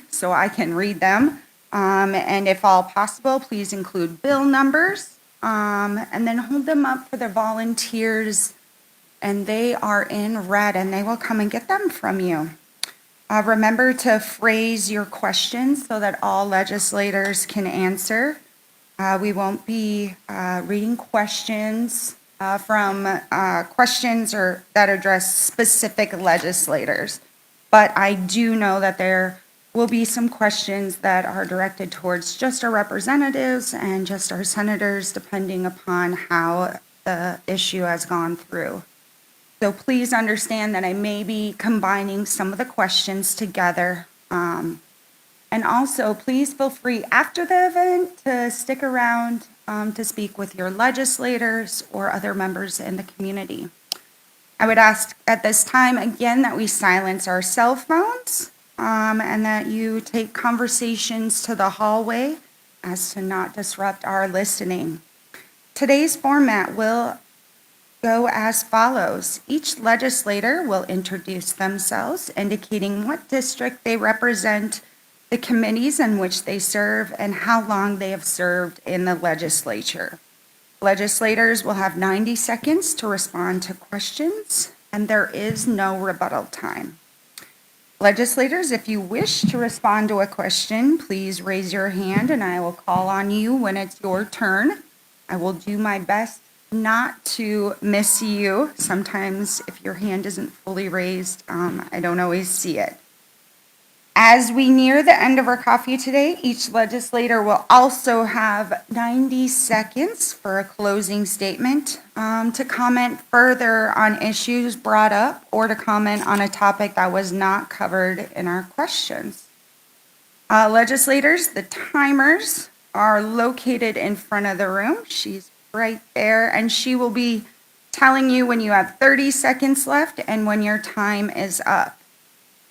so I can read them. And if all possible, please include bill numbers, and then hold them up for the volunteers, and they are in red, and they will come and get them from you. Remember to phrase your questions so that all legislators can answer. We won't be reading questions from questions or that address specific legislators. But I do know that there will be some questions that are directed towards just our representatives and just our senators, depending upon how the issue has gone through. So please understand that I may be combining some of the questions together. And also, please feel free after the event to stick around to speak with your legislators or other members in the community. I would ask at this time again that we silence our cell phones and that you take conversations to the hallway as to not disrupt our listening. Today's format will go as follows. Each legislator will introduce themselves, indicating what district they represent, the committees in which they serve, and how long they have served in the legislature. Legislators will have 90 seconds to respond to questions, and there is no rebuttal time. Legislators, if you wish to respond to a question, please raise your hand and I will call on you when it's your turn. I will do my best not to miss you. Sometimes if your hand isn't fully raised, I don't always see it. As we near the end of our coffee today, each legislator will also have 90 seconds for a closing statement to comment further on issues brought up or to comment on a topic that was not covered in our questions. Legislators, the timers are located in front of the room. She's right there, and she will be telling you when you have 30 seconds left and when your time is up.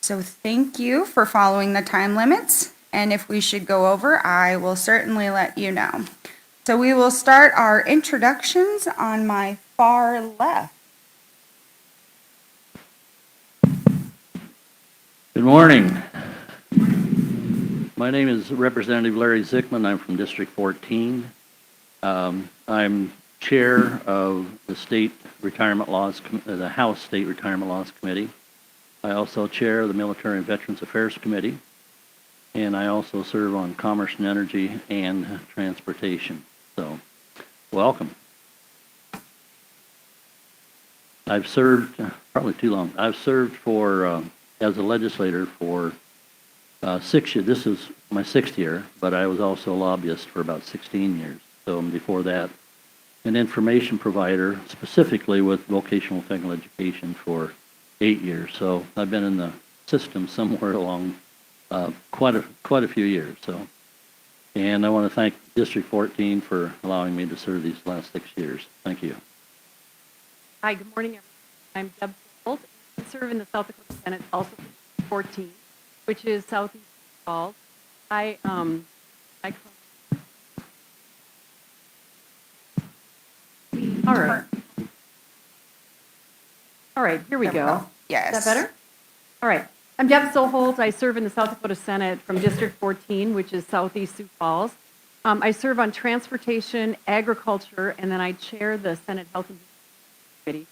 So thank you for following the time limits, and if we should go over, I will certainly let you know. So we will start our introductions on my far left. Good morning. My name is Representative Larry Zickman. I'm from District 14. I'm chair of the State Retirement Laws, the House State Retirement Laws Committee. I also chair the Military and Veterans Affairs Committee, and I also serve on Commerce and Energy and Transportation. So, welcome. I've served, probably too long, I've served for, as a legislator for 6 years. This is my 6th year, but I was also a lobbyist for about 16 years. So before that, an information provider, specifically with vocational technical education for 8 years. So I've been in the system somewhere along quite a few years. So, and I want to thank District 14 for allowing me to serve these last 6 years. Thank you. Hi, good morning, everyone. I'm Deb Holt. I serve in the South Dakota Senate, also 14, which is Southeast Sioux Falls. All right, here we go. Yes. Is that better? All right. I'm Deb Holt. I serve in the South Dakota Senate from District 14, which is Southeast Sioux Falls. I serve on transportation, agriculture, and then I chair the Senate Health and Human Committee.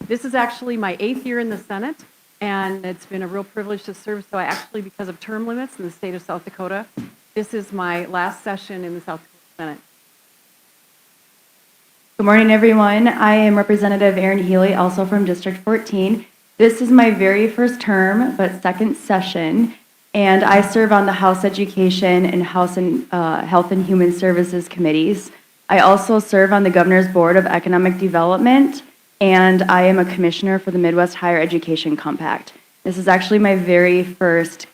This is actually my 8th year in the Senate, and it's been a real privilege to serve. So I actually, because of term limits in the state of South Dakota, this is my last session in the South Dakota Senate. Good morning, everyone. I am Representative Erin Healy, also from District 14. This is my very first term, but second session, and I serve on the House Education and House and Health and Human Services committees. I also serve on the Governor's Board of Economic Development, and I am a commissioner for the Midwest Higher Education Compact. This is actually my very first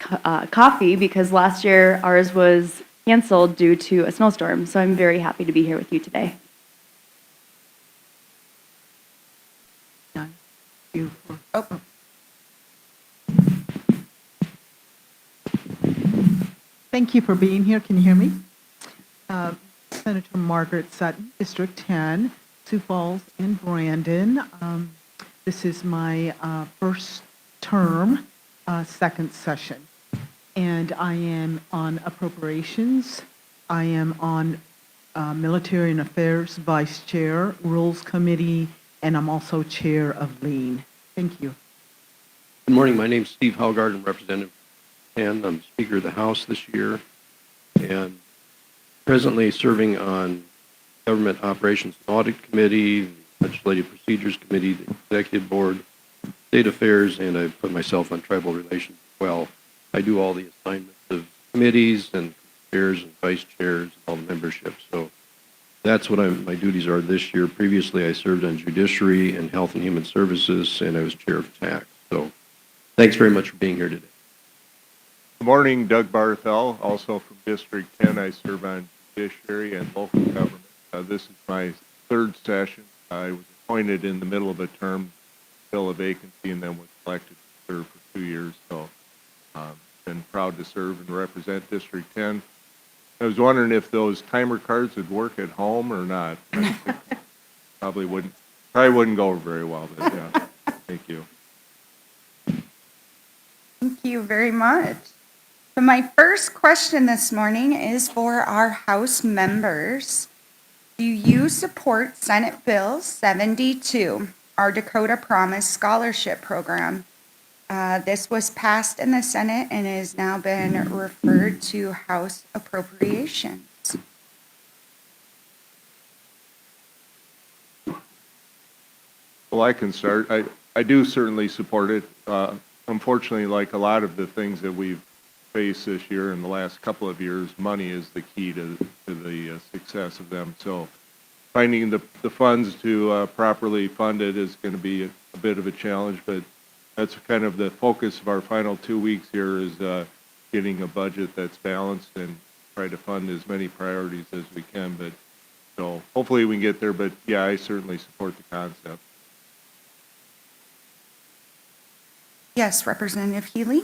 coffee because last year ours was canceled due to a snowstorm, so I'm very happy to be here with you today. Oh. Thank you for being here. Can you hear me? Senator Margaret Sutton, District 10, Sioux Falls and Brandon. This is my first term, second session. and I am on appropriations. I am on Military and Affairs Vice Chair, Rules Committee, and I'm also Chair of Lean. Thank you. Good morning. My name's Steve Haugaard. I'm Representative 10. I'm Speaker of the House this year and presently serving on Government Operations and Audit Committee, the Legislative Procedures Committee, the Executive Board, State Affairs, and I put myself on Tribal Relations as well. I do all the assignments of committees and chairs and vice chairs and all the membership. So that's what my duties are this year. Previously, I served on Judiciary and Health and Human Services, and I was Chair of Tax. So thanks very much for being here today. Good morning, Doug Barthel, also from District 10. I serve on Judiciary and Local Government. This is my third session. I was appointed in the middle of a term, fill a vacancy, and then was elected to serve for 2 years. So been proud to serve and represent District 10. I was wondering if those timer cards would work at home or not. Probably wouldn't go over very well, but yeah. Thank you. Thank you very much. So my first question this morning is for our House members. Do you support Senate Bill 72, our Dakota Promise Scholarship Program? This was passed in the Senate and has now been referred to House Appropriations. Well, I can start. I do certainly support it. Unfortunately, like a lot of the things that we've faced this year and the last couple of years, money is the key to the success of them. So finding the funds to properly fund it is going to be a bit of a challenge, but that's kind of the focus of our final 2 weeks here is getting a budget that's balanced and try to fund as many priorities as we can. But so hopefully we can get there, but yeah, I certainly support the concept. Yes, Representative Healy?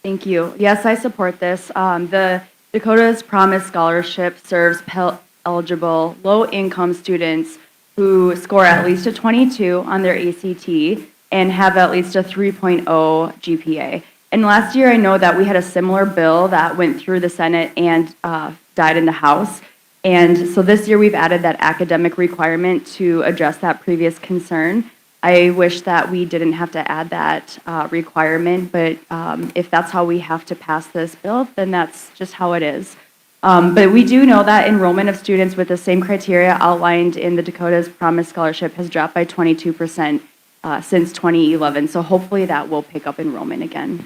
Thank you. Yes, I support this. The Dakota's Promise Scholarship serves Pell-eligible, low-income students who score at least a 22 on their ACT and have at least a 3.0 GPA. And last year, I know that we had a similar bill that went through the Senate and died in the House. And so this year, we've added that academic requirement to address that previous concern. I wish that we didn't have to add that requirement, but if that's how we have to pass this bill, then that's just how it is. But we do know that enrollment of students with the same criteria outlined in the Dakota's Promise Scholarship has dropped by 22% since 2011. So hopefully that will pick up enrollment again.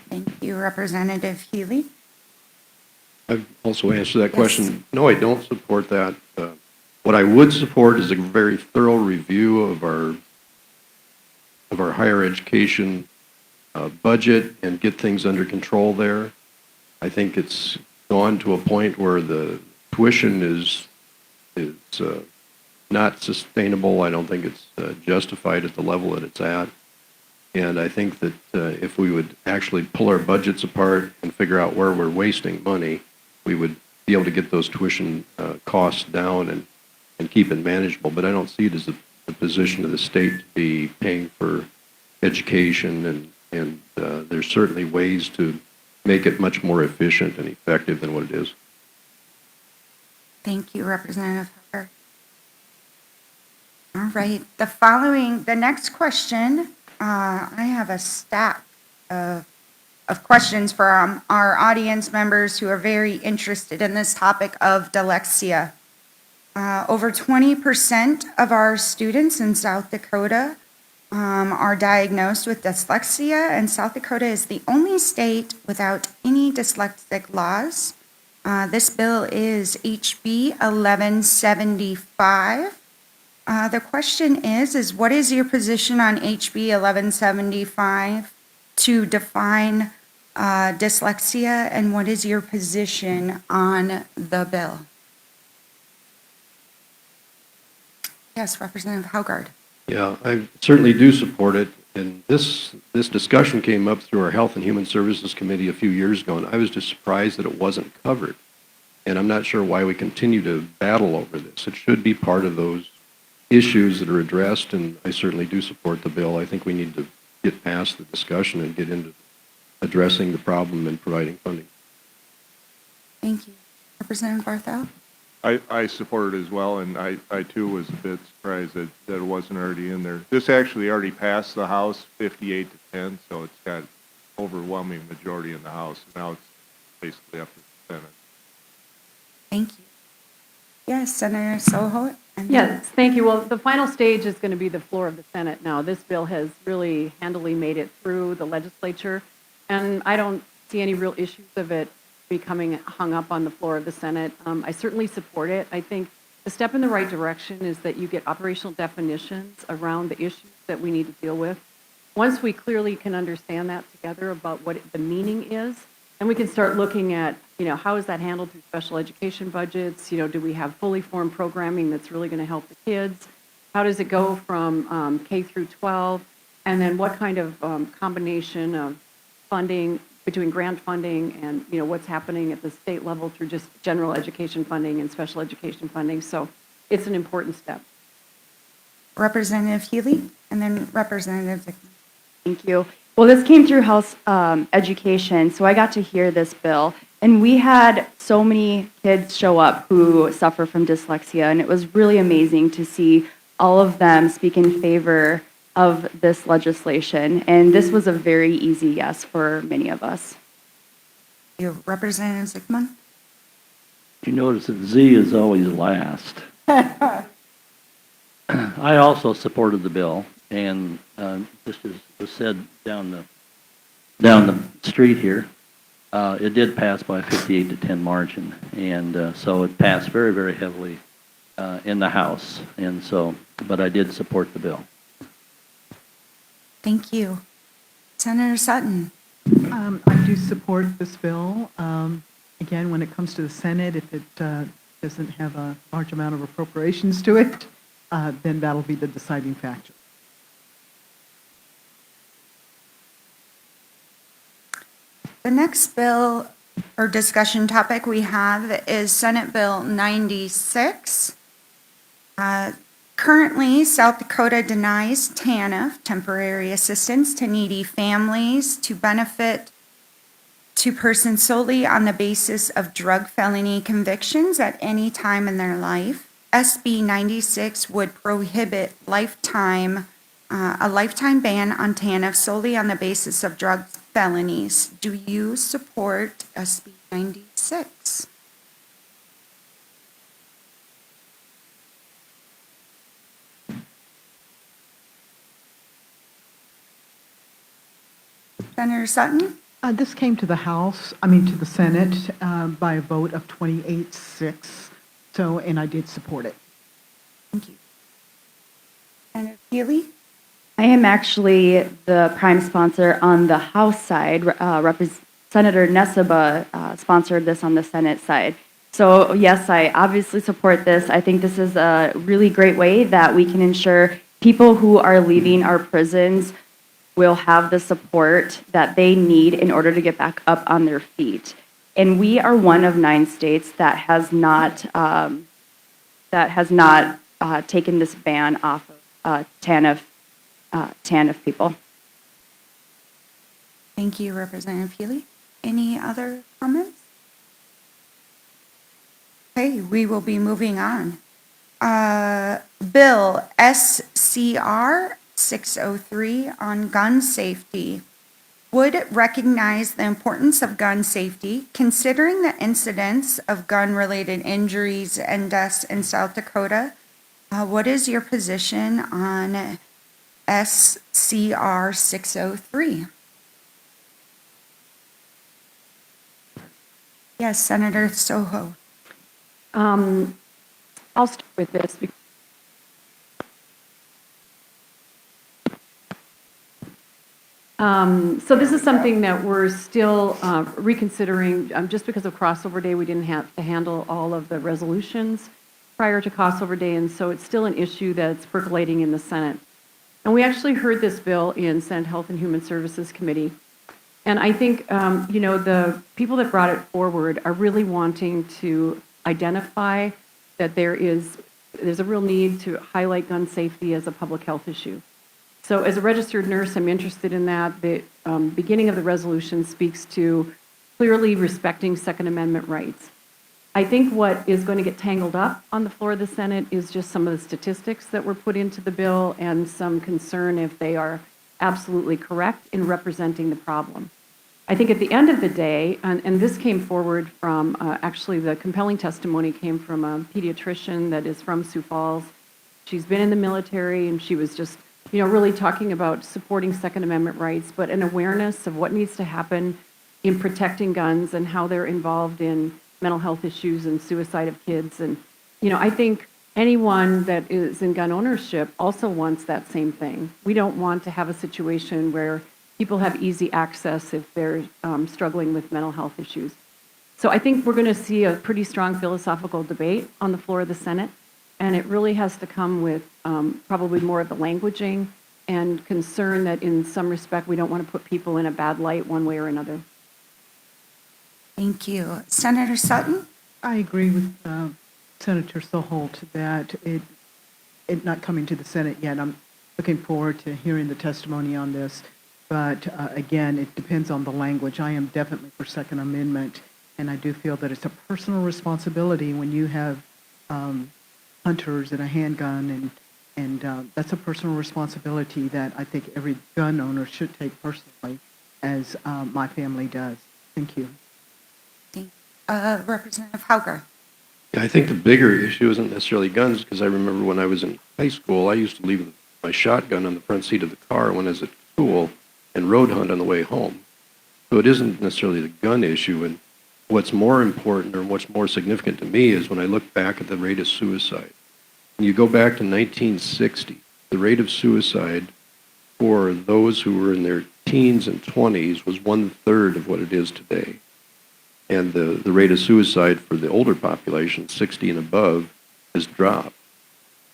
Thank you, Representative Healy. I've also answered that question. No, I don't support that. What I would support is a very thorough review of our higher education budget and get things under control there. I think it's gone to a point where the tuition is not sustainable. I don't think it's justified at the level that it's at. And I think that if we would actually pull our budgets apart and figure out where we're wasting money, we would be able to get those tuition costs down and keep it manageable. But I don't see it as a position of the state to be paying for education, and there's certainly ways to make it much more efficient and effective than what it is. Thank you, Representative Hucker. All right, the next question, I have a stack of questions from our audience members who are very interested in this topic of dyslexia. Over 20% of our students in South Dakota are diagnosed with dyslexia, and South Dakota is the only state without any dyslexic laws. This bill is HB 1175. The question is what is your position on HB 1175 to define dyslexia, and what is your position on the bill? Yes, Representative Haugaard. Yeah, I certainly do support it. And this discussion came up through our Health and Human Services Committee a few years ago, and I was just surprised that it wasn't covered. And I'm not sure why we continue to battle over this. It should be part of those issues that are addressed, and I certainly do support the bill. I think we need to get past the discussion and get into addressing the problem and providing funding. Thank you. Representative Barthel? I support it as well, and I too was a bit surprised that it wasn't already in there. This actually already passed the House 58 to 10, so it's got overwhelming majority in the House. Now it's basically up to the Senate. Thank you. Yes, Senator Soho? and then- Yes, thank you. Well, the final stage is going to be the floor of the Senate now. This bill has really handily made it through the legislature, and I don't see any real issues of it becoming hung up on the floor of the Senate. I certainly support it. I think the step in the right direction is that you get operational definitions around the issues that we need to deal with. Once we clearly can understand that together about what the meaning is, and we can start looking at, how is that handled through special education budgets? Do we have fully formed programming that's really going to help the kids? How does it go from K through 12? And then what kind of combination of funding between grant funding and, what's happening at the state level through just general education funding and special education funding. So it's an important step. Representative Healy, and then Representative Dickman. Thank you. Well, this came through House Education, so I got to hear this bill. And we had so many kids show up who suffer from dyslexia, and it was really amazing to see all of them speak in favor of this legislation. And this was a very easy yes for many of us. You, Representative Dickman? You notice that Z is always last. I also supported the bill, and just as was said down the street here, it did pass by a 58 to 10 margin, and so it passed very, very heavily in the House, and so, but I did support the bill. Thank you. Senator Sutton? I do support this bill. Again, when it comes to the Senate, if it doesn't have a large amount of appropriations to it, then that'll be the deciding factor. The next bill or discussion topic we have is Senate Bill 96. Currently, South Dakota denies TANF, temporary assistance to needy families, to benefit to persons solely on the basis of drug felony convictions at any time in their life. SB 96 would prohibit a lifetime ban on TANF solely on the basis of drug felonies. Do you support SB 96? Senator Sutton? This came to the to the Senate by a vote of 28-6, and I did support it. Thank you. Senator Healy? I am actually the prime sponsor on the House side. Senator Neseba sponsored this on the Senate side. So yes, I obviously support this. I think this is a really great way that we can ensure people who are leaving our prisons will have the support that they need in order to get back up on their feet. And we are one of 9 states that has not taken this ban off of TANF people. Thank you, Representative Healy. Any other comments? Okay, we will be moving on. Bill SCR 603 on gun safety would recognize the importance of gun safety, considering the incidence of gun-related injuries and deaths in South Dakota. What is your position on SCR 603? Yes, Senator Soho. I'll start with this. So this is something that we're still reconsidering. Just because of crossover day, we didn't have to handle all of the resolutions prior to crossover day, and so it's still an issue that's percolating in the Senate. And we actually heard this bill in Senate Health and Human Services Committee. And I think, the people that brought it forward are really wanting to identify that there's a real need to highlight gun safety as a public health issue. So as a registered nurse, I'm interested in that. The beginning of the resolution speaks to clearly respecting Second Amendment rights. I think what is going to get tangled up on the floor of the Senate is just some of the statistics that were put into the bill and some concern if they are absolutely correct in representing the problem. I think at the end of the day, and this came forward from, actually the compelling testimony came from a pediatrician that is from Sioux Falls. She's been in the military and she was just, really talking about supporting Second Amendment rights, but an awareness of what needs to happen in protecting guns and how they're involved in mental health issues and suicide of kids. And, I think anyone that is in gun ownership also wants that same thing. We don't want to have a situation where people have easy access if they're struggling with mental health issues. So I think we're going to see a pretty strong philosophical debate on the floor of the Senate, and it really has to come with probably more of the languaging and concern that in some respect we don't want to put people in a bad light one way or another. Thank you. Senator Sutton? I agree with Senator Soholt that it not coming to the Senate yet. I'm looking forward to hearing the testimony on this. But again, it depends on the language. I am definitely for Second Amendment, and I do feel that it's a personal responsibility when you have hunters and a handgun, and that's a personal responsibility that I think every gun owner should take personally, as my family does. Thank you. Representative Hauger? Yeah, I think the bigger issue isn't necessarily guns, because I remember when I was in high school, I used to leave my shotgun on the front seat of the car when I was at school and road hunt on the way home. So it isn't necessarily the gun issue. And what's more important or what's more significant to me is when I look back at the rate of suicide. When you go back to 1960, the rate of suicide for those who were in their teens and 20s was 1/3 of what it is today. And the rate of suicide for the older population, 60 and above, has dropped.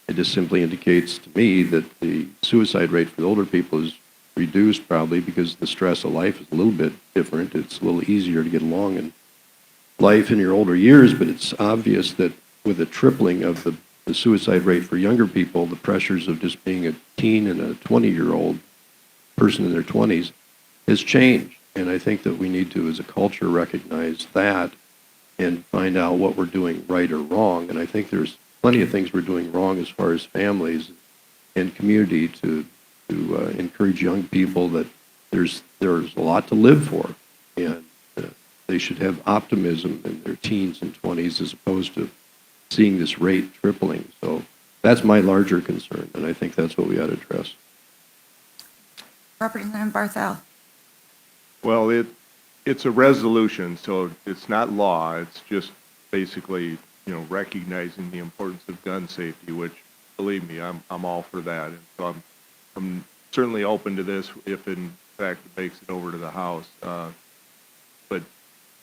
It just simply indicates to me that the suicide rate for the older people is reduced, probably because the stress of life is a little bit different. It's a little easier to get along in life in your older years, but it's obvious that with a tripling of the suicide rate for younger people, the pressures of just being a teen and a 20-year-old person in their 20s has changed. And I think that we need to, as a culture, recognize that and find out what we're doing right or wrong. And I think there's plenty of things we're doing wrong as far as families and community to encourage young people that there's a lot to live for, and they should have optimism in their teens and 20s as opposed to seeing this rate tripling. So that's my larger concern, and I think that's what we ought to address. Representative Barthel? Well, it's a resolution, so it's not law. It's just basically, recognizing the importance of gun safety, which, believe me, I'm all for that. And so I'm certainly open to this if, in fact, it makes it over to the House. But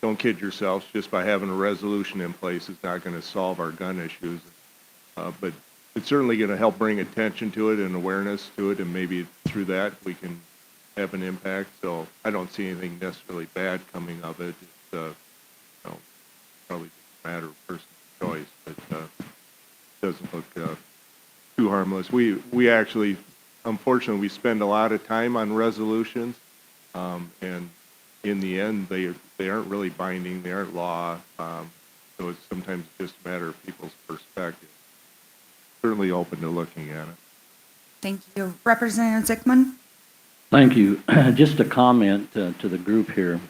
don't kid yourselves. Just by having a resolution in place is not going to solve our gun issues. But it's certainly going to help bring attention to it and awareness to it, and maybe through that we can have an impact. So I don't see anything necessarily bad coming of it. It's probably just a matter of personal choice, but it doesn't look too harmless. We actually, unfortunately, we spend a lot of time on resolutions, and in the end, they aren't really binding. They aren't law. So it's sometimes just a matter of people's perspective. Certainly open to looking at it. Thank you. Representative Zickman? Thank you. Just a comment to the group here.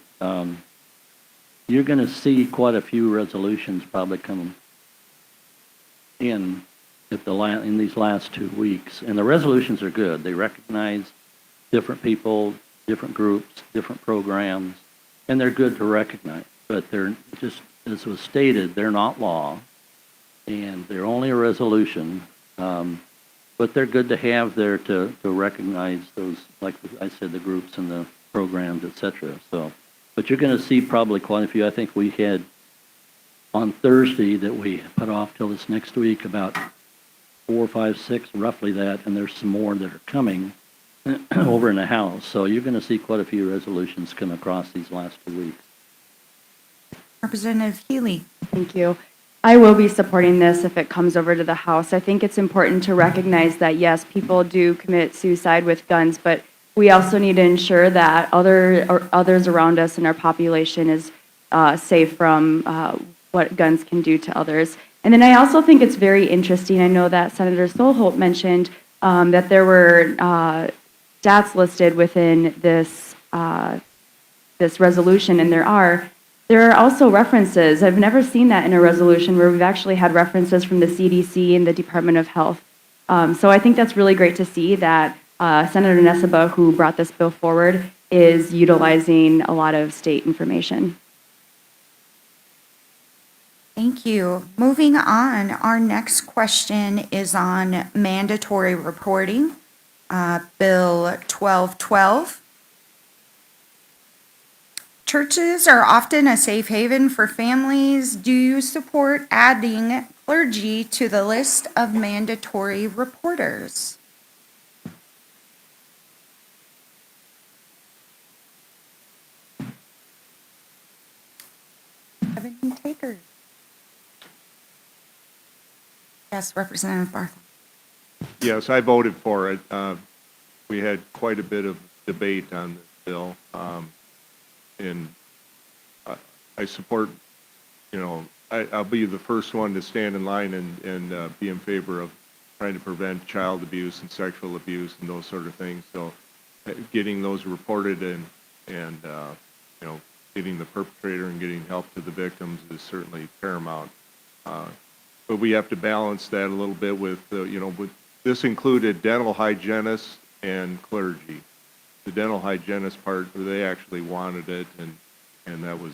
You're going to see quite a few resolutions probably come in in these last 2 weeks. And the resolutions are good. They recognize different people, different groups, different programs, and they're good to recognize. But they're just, as was stated, they're not law, and they're only a resolution. But they're good to have there to recognize those, like I said, the groups and the programs, et cetera. So, but you're going to see probably quite a few. I think we had on Thursday that we put off till this next week about 4, 5, 6, roughly that, and there's some more that are coming over in the House. So you're going to see quite a few resolutions come across these last 2 weeks. Representative Healy? Thank you. I will be supporting this if it comes over to the House. I think it's important to recognize that, yes, people do commit suicide with guns, but we also need to ensure that others around us in our population is safe from what guns can do to others. And then I also think it's very interesting. I know that Senator Solholt mentioned that there were stats listed within this this resolution, and there are also references. I've never seen that in a resolution where we've actually had references from the CDC and the Department of Health. So I think that's really great to see that Senator Neseba, who brought this bill forward, is utilizing a lot of state information. Thank you. Moving on, our next question is on mandatory reporting, Bill 1212. Churches are often a safe haven for families. Do you support adding clergy to the list of mandatory reporters? Have any takers? Yes, Representative Barthel. Yes, I voted for it. We had quite a bit of debate on this bill. And I support, I'll be the first one to stand in line and be in favor of trying to prevent child abuse and sexual abuse and those sort of things. So getting those reported and getting the perpetrator and getting help to the victims is certainly paramount. But we have to balance that a little bit with, this included dental hygienists and clergy. The dental hygienist part, they actually wanted it, and that was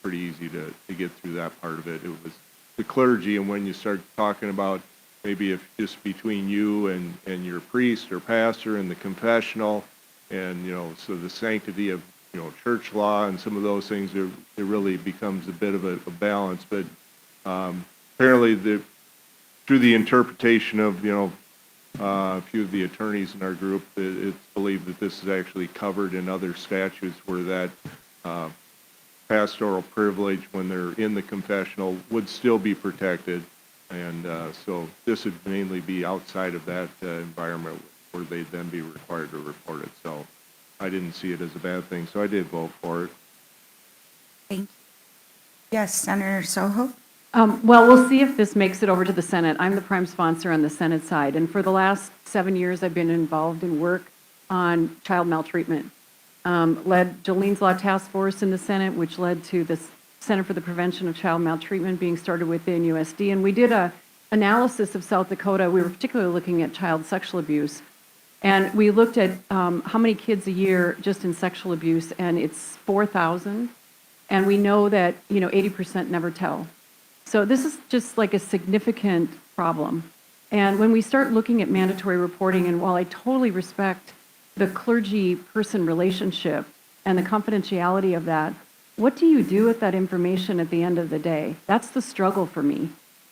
pretty easy to get through that part of it. It was the clergy, and when you start talking about maybe if just between you and your priest or pastor and the confessional, and so the sanctity of church law and some of those things, it really becomes a bit of a balance. But apparently, through the interpretation of a few of the attorneys in our group, it's believed that this is actually covered in other statutes where that pastoral privilege, when they're in the confessional, would still be protected. And so this would mainly be outside of that environment where they'd then be required to report it. So I didn't see it as a bad thing, so I did vote for it. Thank you. Yes, Senator Soho. Well, we'll see if this makes it over to the Senate. I'm the prime sponsor on the Senate side, and for the last 7 years, I've been involved in work on child maltreatment. Led Jolene's Law Task Force in the Senate, which led to the Center for the Prevention of Child Maltreatment being started within USD, and we did a analysis of South Dakota. We were particularly looking at child sexual abuse, and we looked at how many kids a year just in sexual abuse, and it's 4,000, and we know that 80% never tell. So this is just like a significant problem. And when we start looking at mandatory reporting, and while I totally respect the clergy-person relationship and the confidentiality of that, what do you do with that information at the end of the day? That's the struggle for me,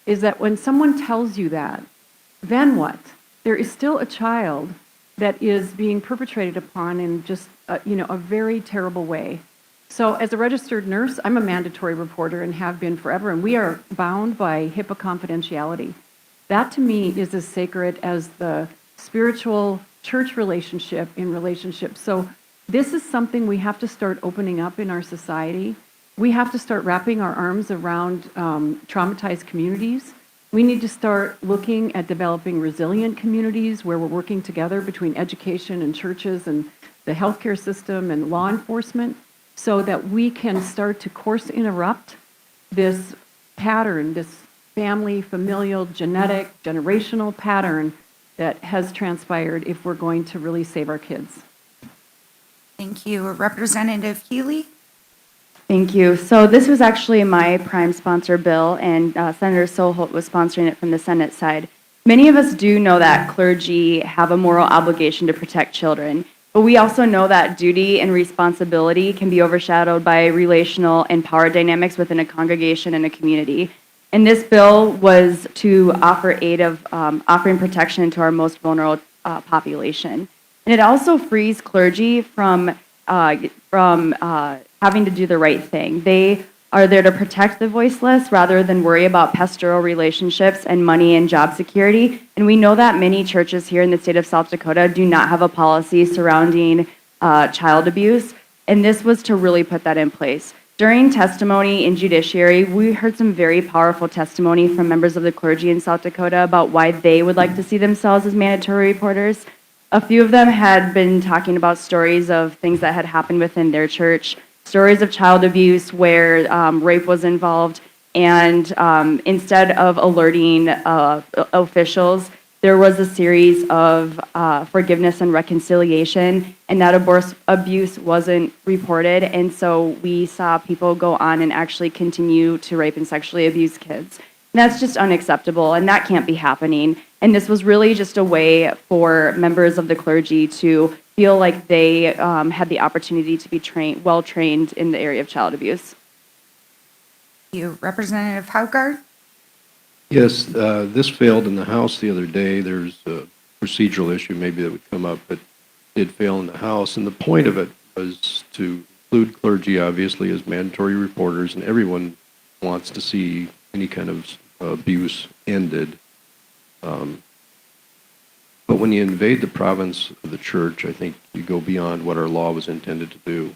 is that when someone tells you that, then what? There is still a child that is being perpetrated upon in just a very terrible way. So as a registered nurse, I'm a mandatory reporter and have been forever, and we are bound by HIPAA confidentiality. That to me is as sacred as the spiritual church relationship in relationships. So this is something we have to start opening up in our society. We have to start wrapping our arms around traumatized communities. We need to start looking at developing resilient communities where we're working together between education and churches and the healthcare system and law enforcement, so that we can start to course interrupt this pattern, this family, familial, genetic, generational pattern that has transpired if we're going to really save our kids. Thank you. Representative Healy? Thank you. So this was actually my prime sponsor bill, and Senator Solholt was sponsoring it from the Senate side. Many of us do know that clergy have a moral obligation to protect children. But we also know that duty and responsibility can be overshadowed by relational and power dynamics within a congregation and a community. And this bill was to offer aid of offering protection to our most vulnerable population. And it also frees clergy from having to do the right thing. They are there to protect the voiceless rather than worry about pastoral relationships and money and job security. And we know that many churches here in the state of South Dakota do not have a policy surrounding child abuse, and this was to really put that in place. During testimony in judiciary, we heard some very powerful testimony from members of the clergy in South Dakota about why they would like to see themselves as mandatory reporters. A few of them had been talking about stories of things that had happened within their church, stories of child abuse where rape was involved, and instead of alerting officials, there was a series of forgiveness and reconciliation, and that abuse wasn't reported, and so we saw people go on and actually continue to rape and sexually abuse kids. And that's just unacceptable, and that can't be happening. And this was really just a way for members of the clergy to feel like they had the opportunity to be well-trained in the area of child abuse. You, Representative Haugard? Yes, this failed in the House the other day. There's a procedural issue maybe that would come up, but it did fail in the House. And the point of it was to include clergy, obviously, as mandatory reporters, and everyone wants to see any kind of abuse ended. But when you invade the province of the church, I think you go beyond what our law was intended to do.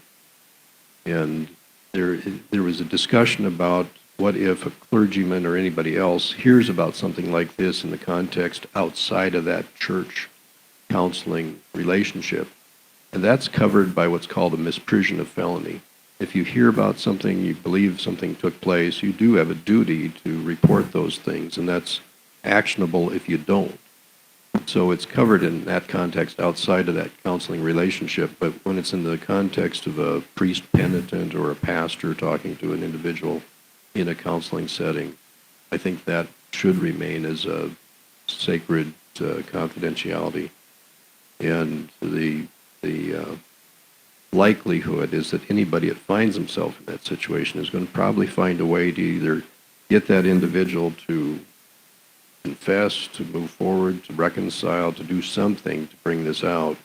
And there was a discussion about what if a clergyman or anybody else hears about something like this in the context outside of that church counseling relationship. And that's covered by what's called a misprision of felony. If you hear about something, you believe something took place, you do have a duty to report those things, and that's actionable if you don't. So it's covered in that context outside of that counseling relationship, but when it's in the context of a priest penitent or a pastor talking to an individual in a counseling setting, I think that should remain as a sacred confidentiality. And the likelihood is that anybody that finds himself in that situation is going to probably find a way to either get that individual to confess, to move forward, to reconcile, to do something to bring this out.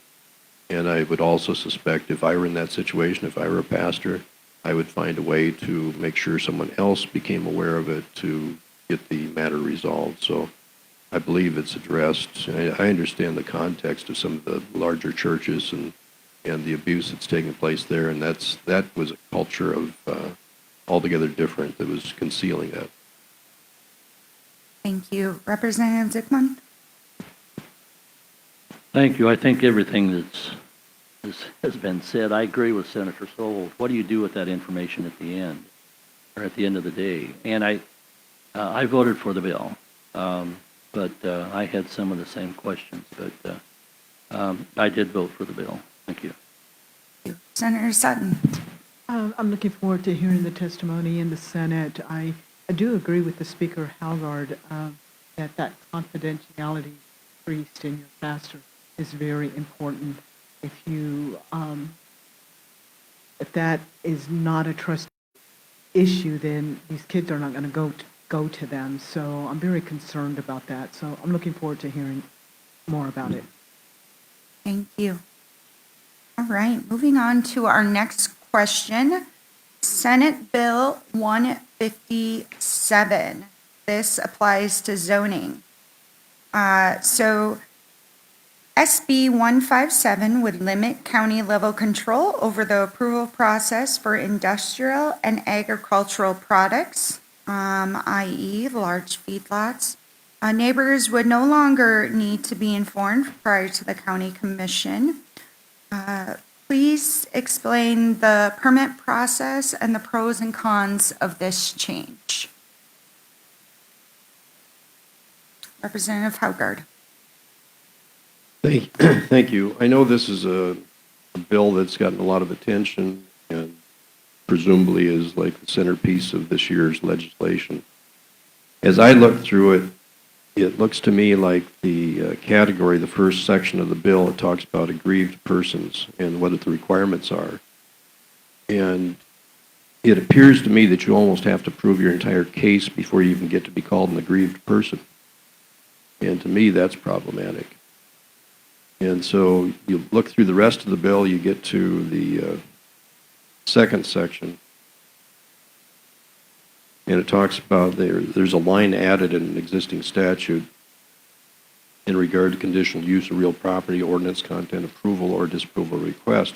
And I would also suspect if I were in that situation, if I were a pastor, I would find a way to make sure someone else became aware of it to get the matter resolved. So I believe it's addressed. I understand the context of some of the larger churches and the abuse that's taking place there, and that was a culture of altogether different that was concealing that. Thank you. Representative Zickman? Thank you. I think everything has been said. I agree with Senator Soul. What do you do with that information at the end, or at the end of the day? And I voted for the bill, but I had some of the same questions. But I did vote for the bill. Thank you. Senator Sutton? I'm looking forward to hearing the testimony in the Senate. I do agree with the Speaker, Haugard, that confidentiality priest and your pastor is very important. If that is not a trust issue, then these kids are not going to go to them. So I'm very concerned about that. So I'm looking forward to hearing more about it. Thank you. All right, moving on to our next question. Senate Bill 157. This applies to zoning. So SB 157 would limit county level control over the approval process for industrial and agricultural products, i.e. large feedlots. Neighbors would no longer need to be informed prior to the county commission. Please explain the permit process and the pros and cons of this change. Representative Haugard. Thank you. I know this is a bill that's gotten a lot of attention and presumably is like the centerpiece of this year's legislation. As I look through it, it looks to me like the category, the first section of the bill, it talks about aggrieved persons and what the requirements are. And it appears to me that you almost have to prove your entire case before you even get to be called an aggrieved person. And to me, that's problematic. And so you look through the rest of the bill, you get to the second section. And it talks about there's a line added in an existing statute in regard to conditional use of real property, ordinance content, approval or disapproval request.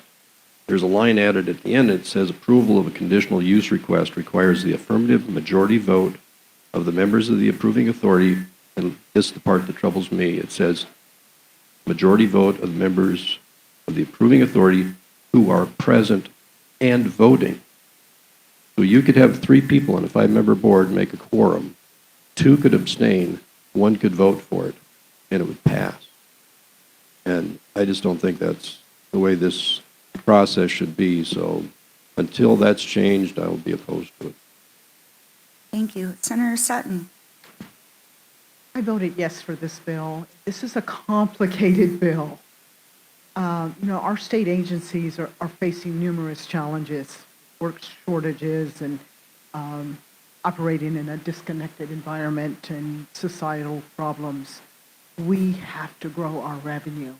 There's a line added at the end that says approval of a conditional use request requires the affirmative majority vote of the members of the approving authority, and this is the part that troubles me. It says majority vote of the members of the approving authority who are present and voting. So you could have 3 people on a 5-member board make a quorum. 2 could abstain, 1 could vote for it, and it would pass. And I just don't think that's the way this process should be. So until that's changed, I will be opposed to it. Thank you. Senator Sutton. I voted yes for this bill. This is a complicated bill. Our state agencies are facing numerous challenges, work shortages and operating in a disconnected environment and societal problems. We have to grow our revenue.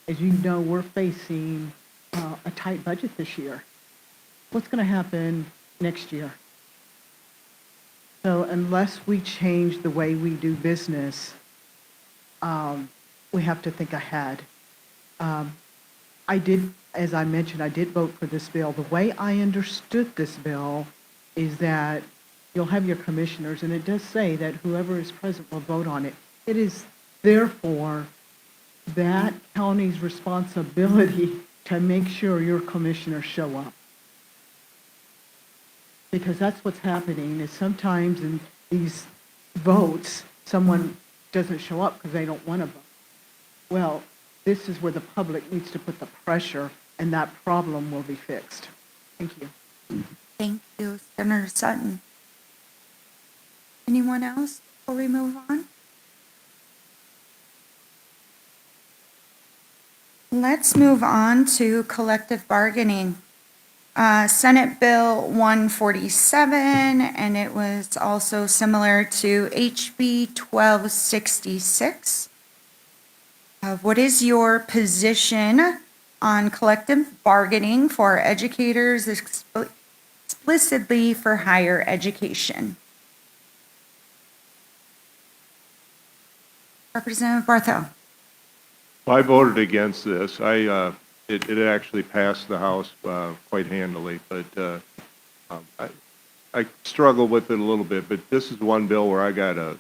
As you know, we're facing a tight budget this year. What's going to happen next year? So unless we change the way we do business, we have to think ahead. As I mentioned, I did vote for this bill. The way I understood this bill is that you'll have your commissioners, and it does say that whoever is present will vote on it. It is therefore that county's responsibility to make sure your commissioners show up. Because that's what's happening, is sometimes in these votes, someone doesn't show up because they don't want to vote. Well, this is where the public needs to put the pressure, and that problem will be fixed. Thank you. Thank you, Senator Sutton. Anyone else before we move on? Let's move on to collective bargaining. Senate Bill 147, and it was also similar to HB 1266. What is your position on collective bargaining for educators explicitly for higher education? Representative Barthel. I voted against this. It actually passed the House quite handily, but I struggle with it a little bit. But this is one bill where I got a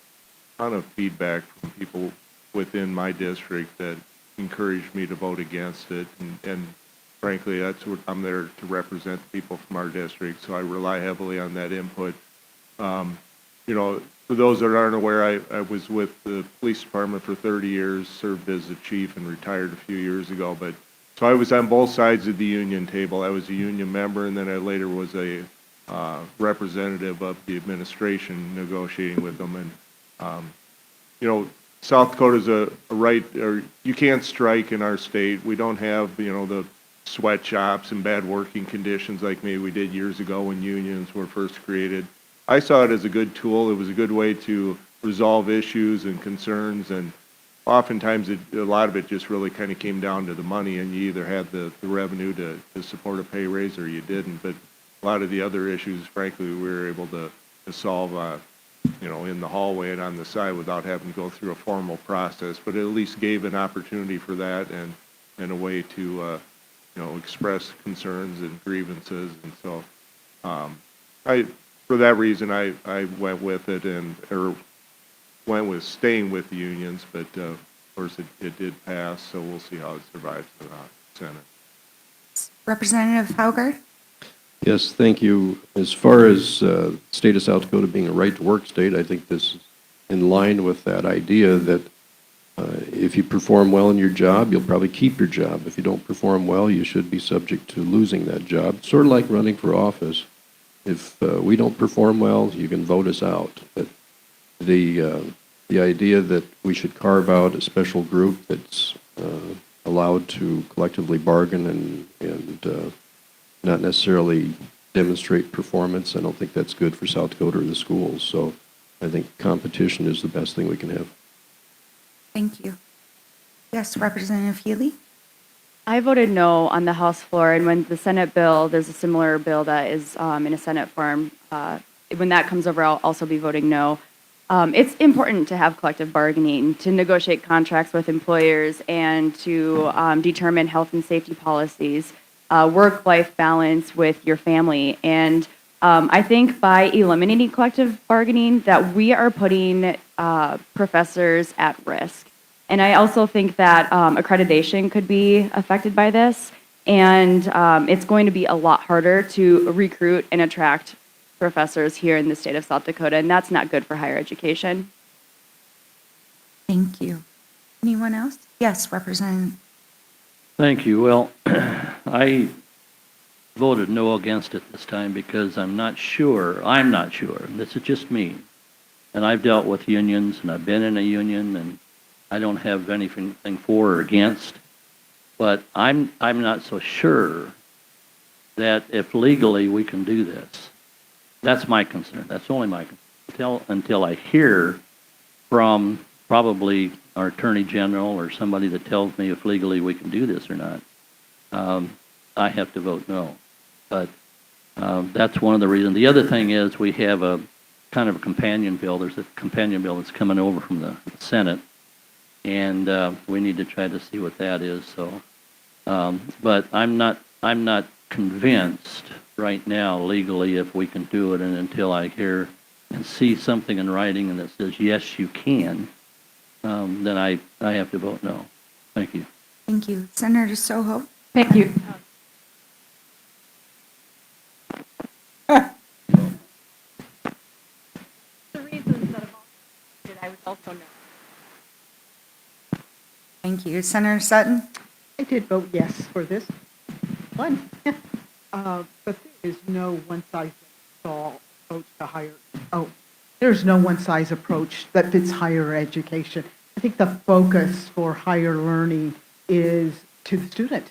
ton of feedback from people within my district that encouraged me to vote against it. And frankly, that's what I'm there to represent people from our district, so I rely heavily on that input. For those that aren't aware, I was with the police department for 30 years, served as a chief, and retired a few years ago. So I was on both sides of the union table. I was a union member, and then I later was a representative of the administration negotiating with them. And, South Dakota's a right, or you can't strike in our state. We don't have, the sweatshops and bad working conditions like maybe we did years ago when unions were first created. I saw it as a good tool. It was a good way to resolve issues and concerns, and oftentimes a lot of it just really kind of came down to the money, and you either had the revenue to support a pay raise or you didn't. But a lot of the other issues, frankly, we were able to solve, in the hallway and on the side without having to go through a formal process. But it at least gave an opportunity for that and a way to, express concerns and grievances. And so for that reason, I went with it or went with staying with the unions, but of course it did pass, so we'll see how it survives the Senate. Representative Haugard? Yes, thank you. As far as the state of South Dakota being a right-to-work state, I think this is in line with that idea that if you perform well in your job, you'll probably keep your job. If you don't perform well, you should be subject to losing that job. Sort of like running for office. If we don't perform well, you can vote us out. But the idea that we should carve out a special group that's allowed to collectively bargain and not necessarily demonstrate performance, I don't think that's good for South Dakota or the schools. So I think competition is the best thing we can have. Thank you. Yes, Representative Healy? I voted no on the House floor, and when the Senate bill, there's a similar bill that is in a Senate form when that comes over, I'll also be voting no. It's important to have collective bargaining, to negotiate contracts with employers, and to determine health and safety policies, work-life balance with your family. And I think by eliminating collective bargaining that we are putting professors at risk. And I also think that accreditation could be affected by this. And it's going to be a lot harder to recruit and attract professors here in the state of South Dakota, and that's not good for higher education. Thank you. Anyone else? Yes, Representative. Thank you. Well, I voted no against it this time because I'm not sure, and this is just me, and I've dealt with unions, and I've been in a union, and I don't have anything for or against, but I'm not so sure that if legally we can do this. That's my concern. That's only my concern. Until I hear from probably our Attorney General or somebody that tells me if legally we can do this or not, I have to vote no. But that's one of the reasons. The other thing is we have a kind of a companion bill. There's a companion bill that's coming over from the Senate, and we need to try to see what that is. So, but I'm not convinced right now legally if we can do it, and until I hear and see something in writing and that says yes you can, then I have to vote no. Thank you. Thank you. Senator Soho. Thank you. The reasons that have all stated, I would also know. Thank you. Senator Sutton. I did vote yes for this one. But there is no one-size-fits-all approach to there's no one-size approach that fits higher education. I think the focus for higher learning is to the student.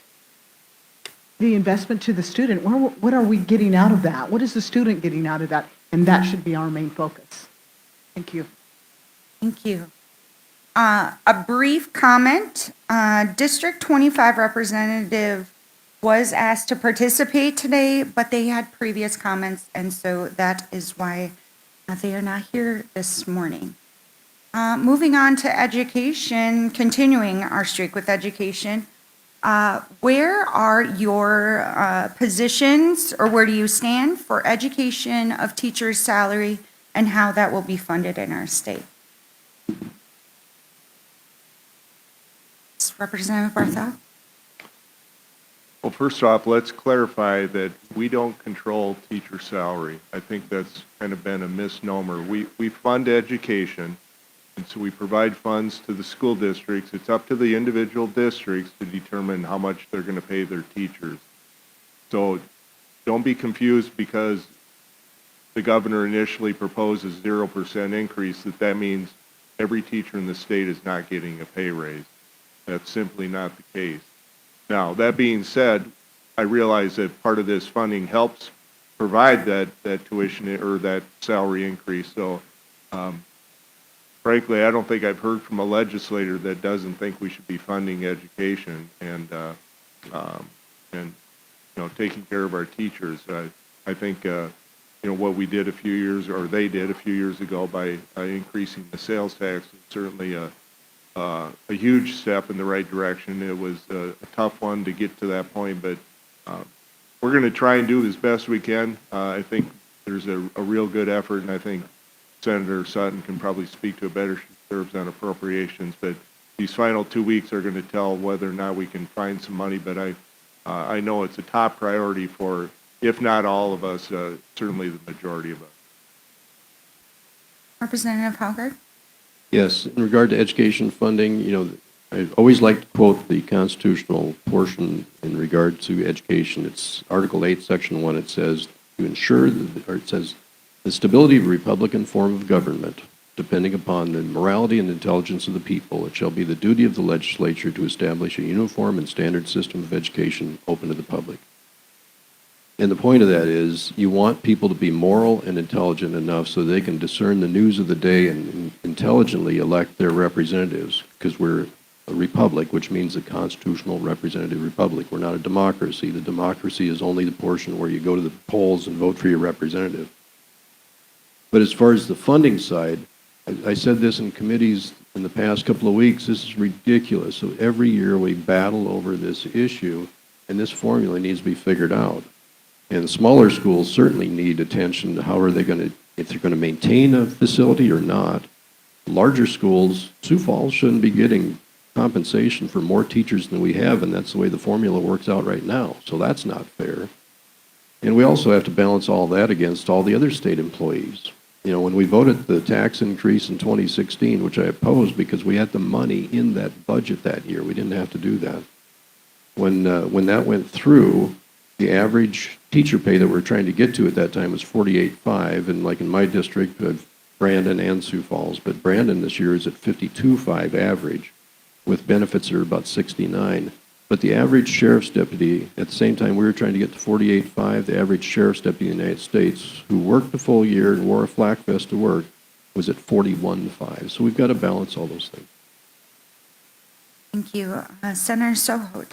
The investment to the student. What are we getting out of that? What is the student getting out of that? And that should be our main focus. Thank you. Thank you. A brief comment. District 25 representative was asked to participate today, but they had previous comments, and so that is why they are not here this morning. Moving on to education, continuing our streak with education, where are your positions, or where do you stand for education of teachers' salary and how that will be funded in our state? Representative Barthel. Well, first off, let's clarify that we don't control teacher salary. I think that's kind of been a misnomer. We fund education, and so we provide funds to the school districts. It's up to the individual districts to determine how much they're going to pay their teachers. So don't be confused because the governor initially proposed a 0% increase, that means every teacher in the state is not getting a pay raise. That's simply not the case. Now, that being said, I realize that part of this funding helps provide that tuition or that salary increase. So, frankly, I don't think I've heard from a legislator that doesn't think we should be funding education and taking care of our teachers. I think what we did they did a few years ago by increasing the sales tax is certainly a huge step in the right direction. It was a tough one to get to that point, but we're going to try and do as best we can. I think there's a real good effort, and I think Senator Sutton can probably speak to it better. She serves on appropriations, but these final 2 weeks are going to tell whether or not we can find some money, but I know it's a top priority for, if not all of us, certainly the majority of us. Representative Howgard. Yes, in regard to education funding, I always like to quote the constitutional portion in regard to education. It's Article 8, Section 1. It says, the stability of a republican form of government, depending upon the morality and intelligence of the people, it shall be the duty of the legislature to establish a uniform and standard system of education open to the public. And the point of that is you want people to be moral and intelligent enough so they can discern the news of the day and intelligently elect their representatives, because we're a republic, which means a constitutional representative republic. We're not a democracy. The democracy is only the portion where you go to the polls and vote for your representative. But as far as the funding side, I said this in committees in the past couple of weeks, this is ridiculous. So every year we battle over this issue, and this formula needs to be figured out. And smaller schools certainly need attention to how are they going to, if they're going to maintain a facility or not. Larger schools, Sioux Falls shouldn't be getting compensation for more teachers than we have, and that's the way the formula works out right now. So that's not fair. And we also have to balance all that against all the other state employees. You know, when we voted the tax increase in 2016, which I opposed because we had the money in that budget that year, we didn't have to do that. When that went through, the average teacher pay that we're trying to get to at that time was $48.5, and like in my district, Brandon and Sioux Falls, but Brandon this year is at $52.5 average, with benefits that are about $69. But the average sheriff's deputy, at the same time we were trying to get to $48.5, the average sheriff's deputy in the United States, who worked a full year and wore a flak vest to work, was at $41.5. So we've got to balance all those things. Thank you. Senator Soho.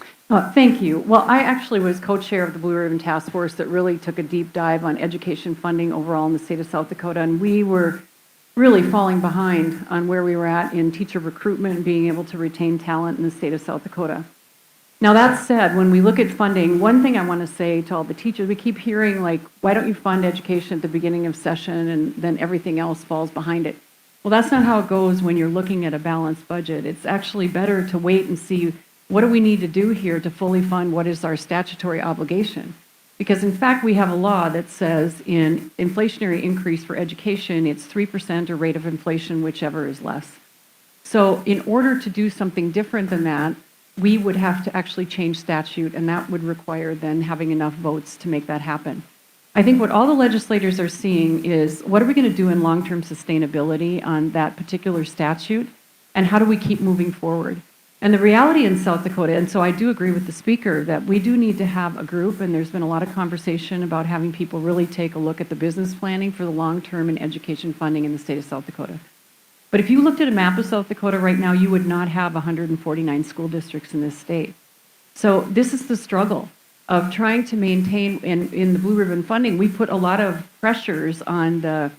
Thank you. Well, I actually was co-chair of the Blue Ribbon Task Force that really took a deep dive on education funding overall in the state of South Dakota, and we were really falling behind on where we were at in teacher recruitment and being able to retain talent in the state of South Dakota. Now, that said, when we look at funding, one thing I want to say to all the teachers, we keep hearing like, why don't you fund education at the beginning of session and then everything else falls behind it? Well, that's not how it goes when you're looking at a balanced budget. It's actually better to wait and see what do we need to do here to fully fund what is our statutory obligation. Because in fact, we have a law that says in inflationary increase for education, it's 3% or rate of inflation, whichever is less. So in order to do something different than that, we would have to actually change statute, and that would require then having enough votes to make that happen. I think what all the legislators are seeing is what are we going to do in long-term sustainability on that particular statute, and how do we keep moving forward? And the reality in South Dakota, and so I do agree with the speaker that we do need to have a group, and there's been a lot of conversation about having people really take a look at the business planning for the long-term and education funding in the state of South Dakota. But if you looked at a map of South Dakota right now, you would not have 149 school districts in this state. So this is the struggle of trying to maintain, in the Blue Ribbon funding, we put a lot of pressures on the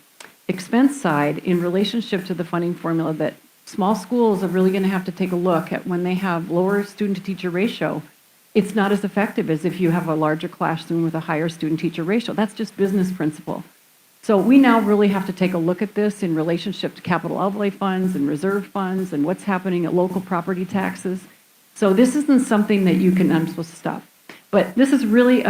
expense side in relationship to the funding formula that small schools are really going to have to take a look at when they have lower student-to-teacher ratio. It's not as effective as if you have a larger classroom with a higher student-teacher ratio. That's just business principle. So we now really have to take a look at this in relationship to capital outlay funds and reserve funds and what's happening at local property taxes. So this isn't something that you can, I'm supposed to stop. But this is really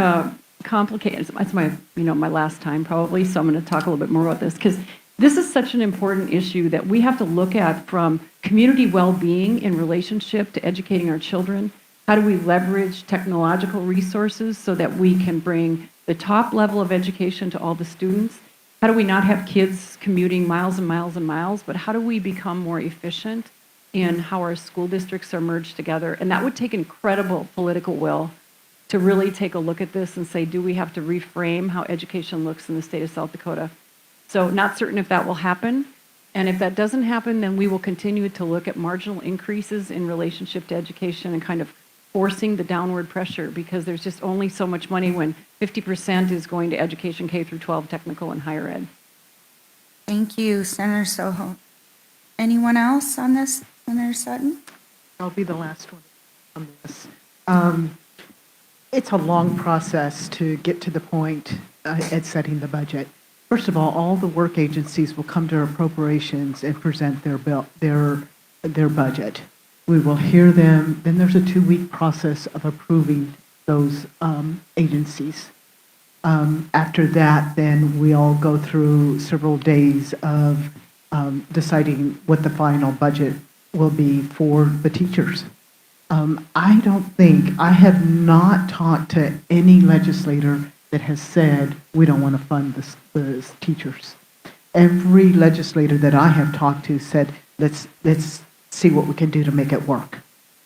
complicated. It's my, my last time probably, so I'm going to talk a little bit more about this because this is such an important issue that we have to look at from community well-being in relationship to educating our children. How do we leverage technological resources so that we can bring the top level of education to all the students? How do we not have kids commuting miles and miles and miles, but how do we become more efficient in how our school districts are merged together? And that would take incredible political will to really take a look at this and say, do we have to reframe how education looks in the state of South Dakota? So not certain if that will happen. And if that doesn't happen, then we will continue to look at marginal increases in relationship to education and kind of forcing the downward pressure because there's just only so much money when 50% is going to education K through 12, technical and higher ed. Thank you, Senator Soho. Anyone else on this? Senator Sutton? I'll be the last one on this. It's a long process to get to the point at setting the budget. First of all the work agencies will come to appropriations and present their budget. We will hear them. Then there's a 2-week process of approving those agencies. After that, then we all go through several days of deciding what the final budget will be for the teachers. I have not talked to any legislator that has said we don't want to fund the teachers. Every legislator that I have talked to said let's see what we can do to make it work.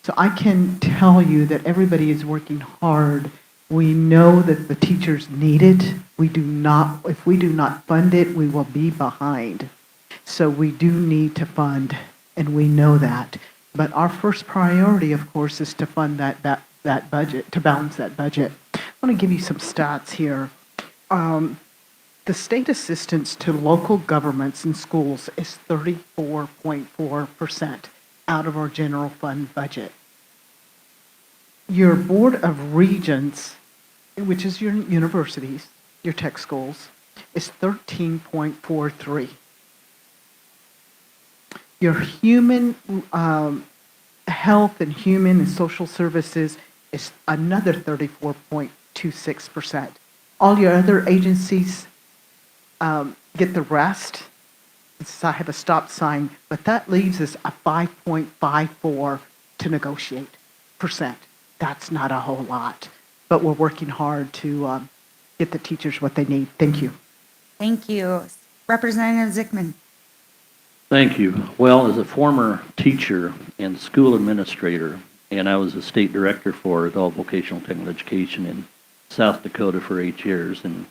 So I can tell you that everybody is working hard. We know that the teachers need it. If we do not fund it, we will be behind. So we do need to fund, and we know that. But our first priority, of course, is to fund that budget, to balance that budget. I want to give you some stats here. The state assistance to local governments and schools is 34.4% out of our general fund budget. Your Board of Regents, which is your universities, your tech schools, is 13.43. Your human health and human and social services is another 34.26%. All your other agencies get the rest. I have a stop sign, but that leaves us a 5.54 to negotiate percent. That's not a whole lot, but we're working hard to get the teachers what they need. Thank you. Thank you. Representative Zickman. Thank you. Well, as a former teacher and school administrator, and I was a state director for adult vocational technical education in South Dakota for 8 years, and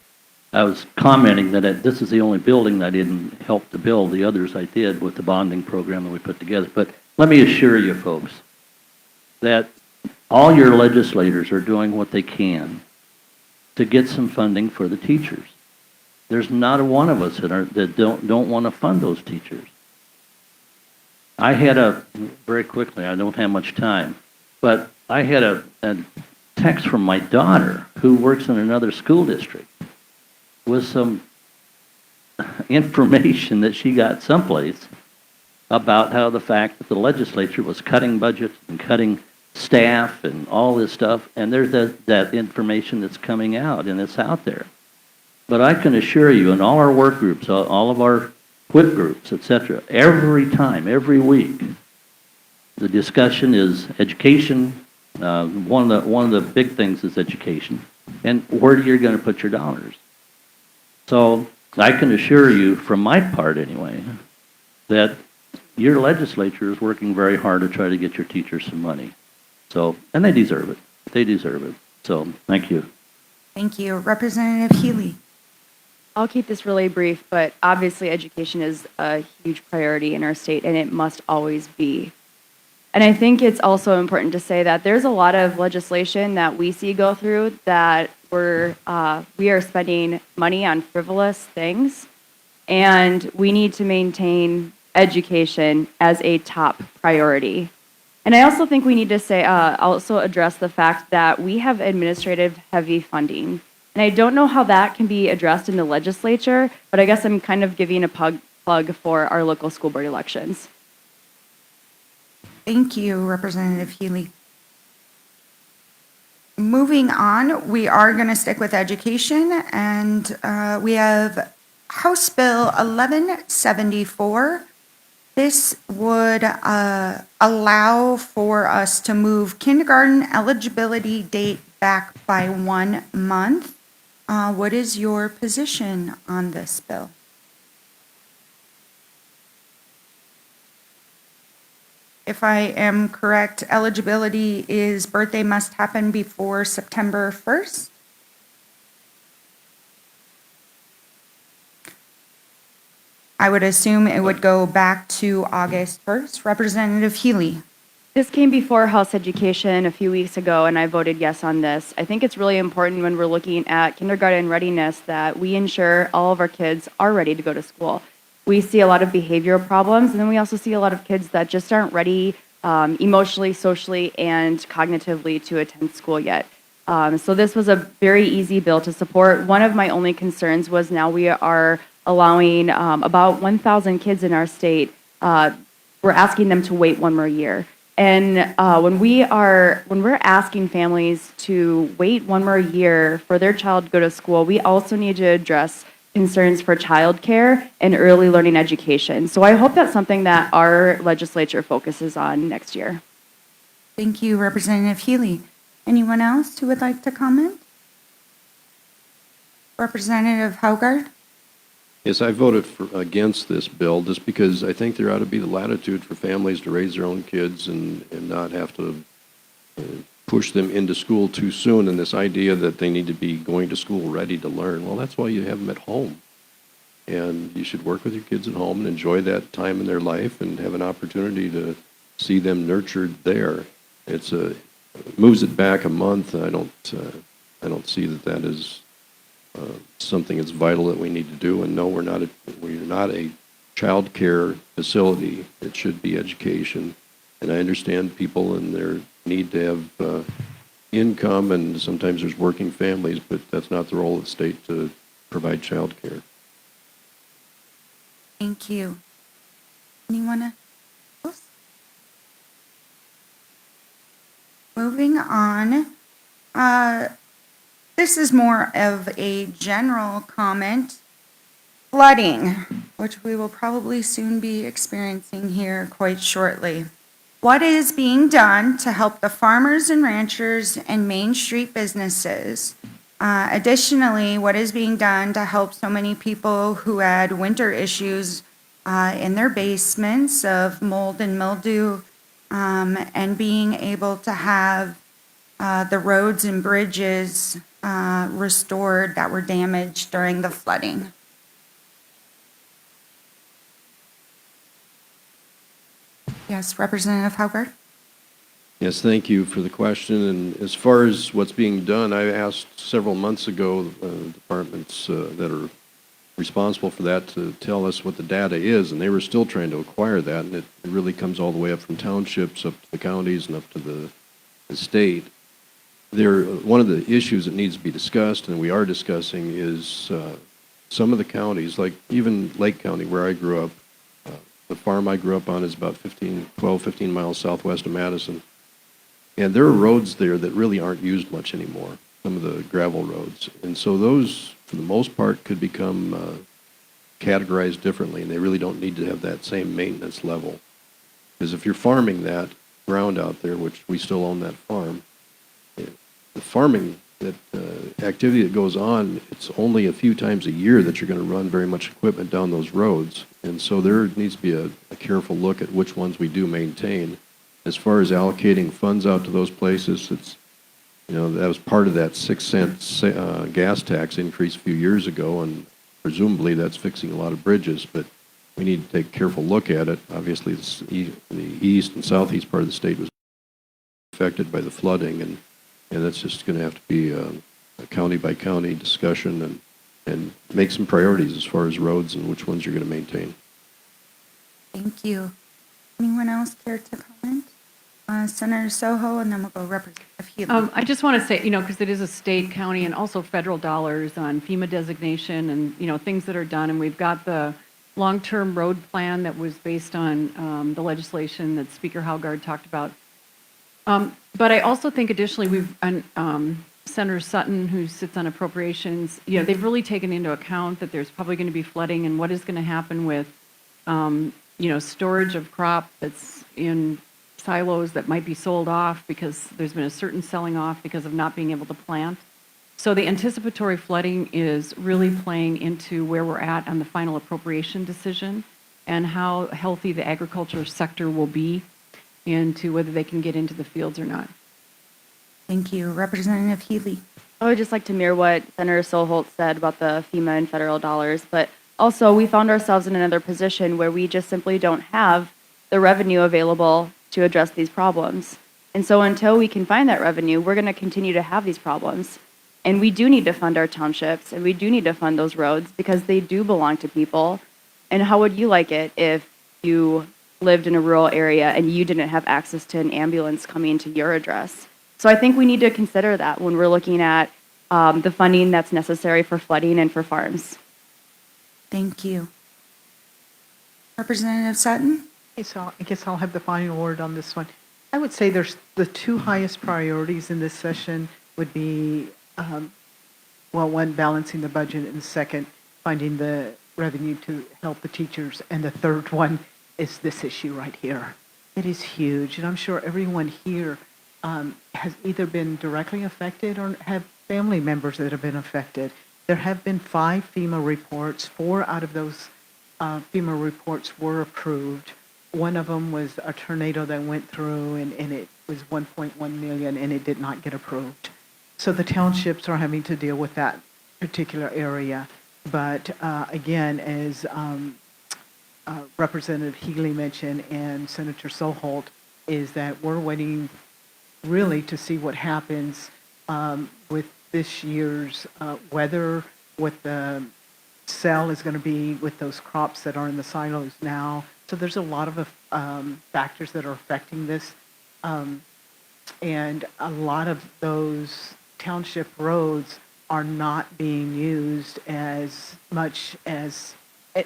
I was commenting that this is the only building I didn't help to build. The others I did with the bonding program that we put together. But let me assure you folks that all your legislators are doing what they can to get some funding for the teachers. There's not a one of us that don't want to fund those teachers. I had very quickly, I don't have much time, but I had a text from my daughter who works in another school district with some information that she got someplace about how the fact that the legislature was cutting budgets and cutting staff and all this stuff, and there's that information that's coming out, and it's out there. But I can assure you, in all our work groups, all of our WHIP groups, etc., every time, every week, the discussion is education. One of the big things is education, and where you're going to put your dollars. So I can assure you, from my part anyway, that your legislature is working very hard to try to get your teachers some money. So, and they deserve it. They deserve it. So, thank you. Thank you. Representative Healy. I'll keep this really brief, but obviously education is a huge priority in our state, and it must always be. And I think it's also important to say that there's a lot of legislation that we see go through that we are spending money on frivolous things, and we need to maintain education as a top priority. And I also think we need to say, also address the fact that we have administrative heavy funding. And I don't know how that can be addressed in the legislature, but I guess I'm kind of giving a plug for our local school board elections. Thank you, Representative Healy. Moving on, we are going to stick with education, and we have House Bill 1174. This would allow for us to move kindergarten eligibility date back by 1 month. What is your position on this bill? If I am correct, eligibility is birthday must happen before September 1st. I would assume it would go back to August 1st. Representative Healy. This came before House Education a few weeks ago, and I voted yes on this. I think it's really important when we're looking at kindergarten readiness that we ensure all of our kids are ready to go to school. We see a lot of behavioral problems, and then we also see a lot of kids that just aren't ready emotionally, socially, and cognitively to attend school yet. So this was a very easy bill to support. One of my only concerns was now we are allowing about 1,000 kids in our state, we're asking them to wait 1 more year. And when we're asking families to wait 1 more year for their child to go to school, we also need to address concerns for childcare and early learning education. So I hope that's something that our legislature focuses on next year. Thank you, Representative Healy. Anyone else who would like to comment? Representative Haugard? Yes, I voted against this bill just because I think there ought to be the latitude for families to raise their own kids and not have to push them into school too soon. And this idea that they need to be going to school ready to learn, well, that's why you have them at home. And you should work with your kids at home and enjoy that time in their life and have an opportunity to see them nurtured there. It moves it back a month. I don't see that is something that's vital that we need to do. And no, we're not a child care facility. It should be education. And I understand people and their need to have income, and sometimes there's working families, but that's not the role of the state to provide child care. Thank you. Anyone else? Moving on. This is more of a general comment. Flooding, which we will probably soon be experiencing here quite shortly. What is being done to help the farmers and ranchers and Main Street businesses? Additionally, what is being done to help so many people who had winter issues in their basements of mold and mildew, and being able to have the roads and bridges restored that were damaged during the flooding? Yes, Representative Haugard? Yes, thank you for the question. And as far as what's being done, I asked several months ago departments that are responsible for that to tell us what the data is, and they were still trying to acquire that, and it really comes all the way up from townships up to the counties and up to the state. One of the issues that needs to be discussed, and we are discussing, is some of the counties, like even Lake County where I grew up. The farm I grew up on is about 12, 15 miles southwest of Madison. And there are roads there that really aren't used much anymore, some of the gravel roads. And so those, for the most part, could become categorized differently, and they really don't need to have that same maintenance level. Because if you're farming that ground out there, which we still own that farm, the farming, that activity that goes on, it's only a few times a year that you're going to run very much equipment down those roads. And so there needs to be a careful look at which ones we do maintain. As far as allocating funds out to those places, it's, that was part of that 6-cent gas tax increase a few years ago, and presumably that's fixing a lot of bridges, but we need to take a careful look at it. Obviously, the east and southeast part of the state was affected by the flooding, and that's just going to have to be a county-by-county discussion and make some priorities as far as roads and which ones you're going to maintain. Thank you. Anyone else care to comment? Senator Soho, and then we'll go Representative Healy. I just want to say, because it is a state, county, and also federal dollars on FEMA designation and, things that are done. And we've got the long-term road plan that was based on the legislation that Speaker Haugard talked about. But I also think additionally, Senator Sutton, who sits on appropriations, they've really taken into account that there's probably going to be flooding and what is going to happen with, storage of crop that's in silos that might be sold off because there's been a certain selling off because of not being able to plant. So the anticipatory flooding is really playing into where we're at on the final appropriation decision and how healthy the agriculture sector will be into whether they can get into the fields or not. Thank you. Representative Healy. I would just like to mirror what Senator Solholt said about the FEMA and federal dollars, but also we found ourselves in another position where we just simply don't have the revenue available to address these problems. And so until we can find that revenue, we're going to continue to have these problems. And we do need to fund our townships, and we do need to fund those roads because they do belong to people. And how would you like it if you lived in a rural area and you didn't have access to an ambulance coming to your address? So I think we need to consider that when we're looking at the funding that's necessary for flooding and for farms. Thank you. Representative Sutton? Okay, so I guess I'll have the final word on this one. I would say there's the two highest priorities in this session would be, one, balancing the budget, and second, finding the revenue to help the teachers, and the third one is this issue right here. It is huge, and I'm sure everyone here has either been directly affected or have family members that have been affected. There have been 5 FEMA reports. 4 out of those FEMA reports were approved. One of them was a tornado that went through, and it was 1.1 million, and it did not get approved. So the townships are having to deal with that particular area. But again, as Representative Healy mentioned and Senator Soholt, is that we're waiting really to see what happens with this year's weather what the sell is going to be with those crops that are in the silos now. So there's a lot of factors that are affecting this. And a lot of those township roads are not being used as much as,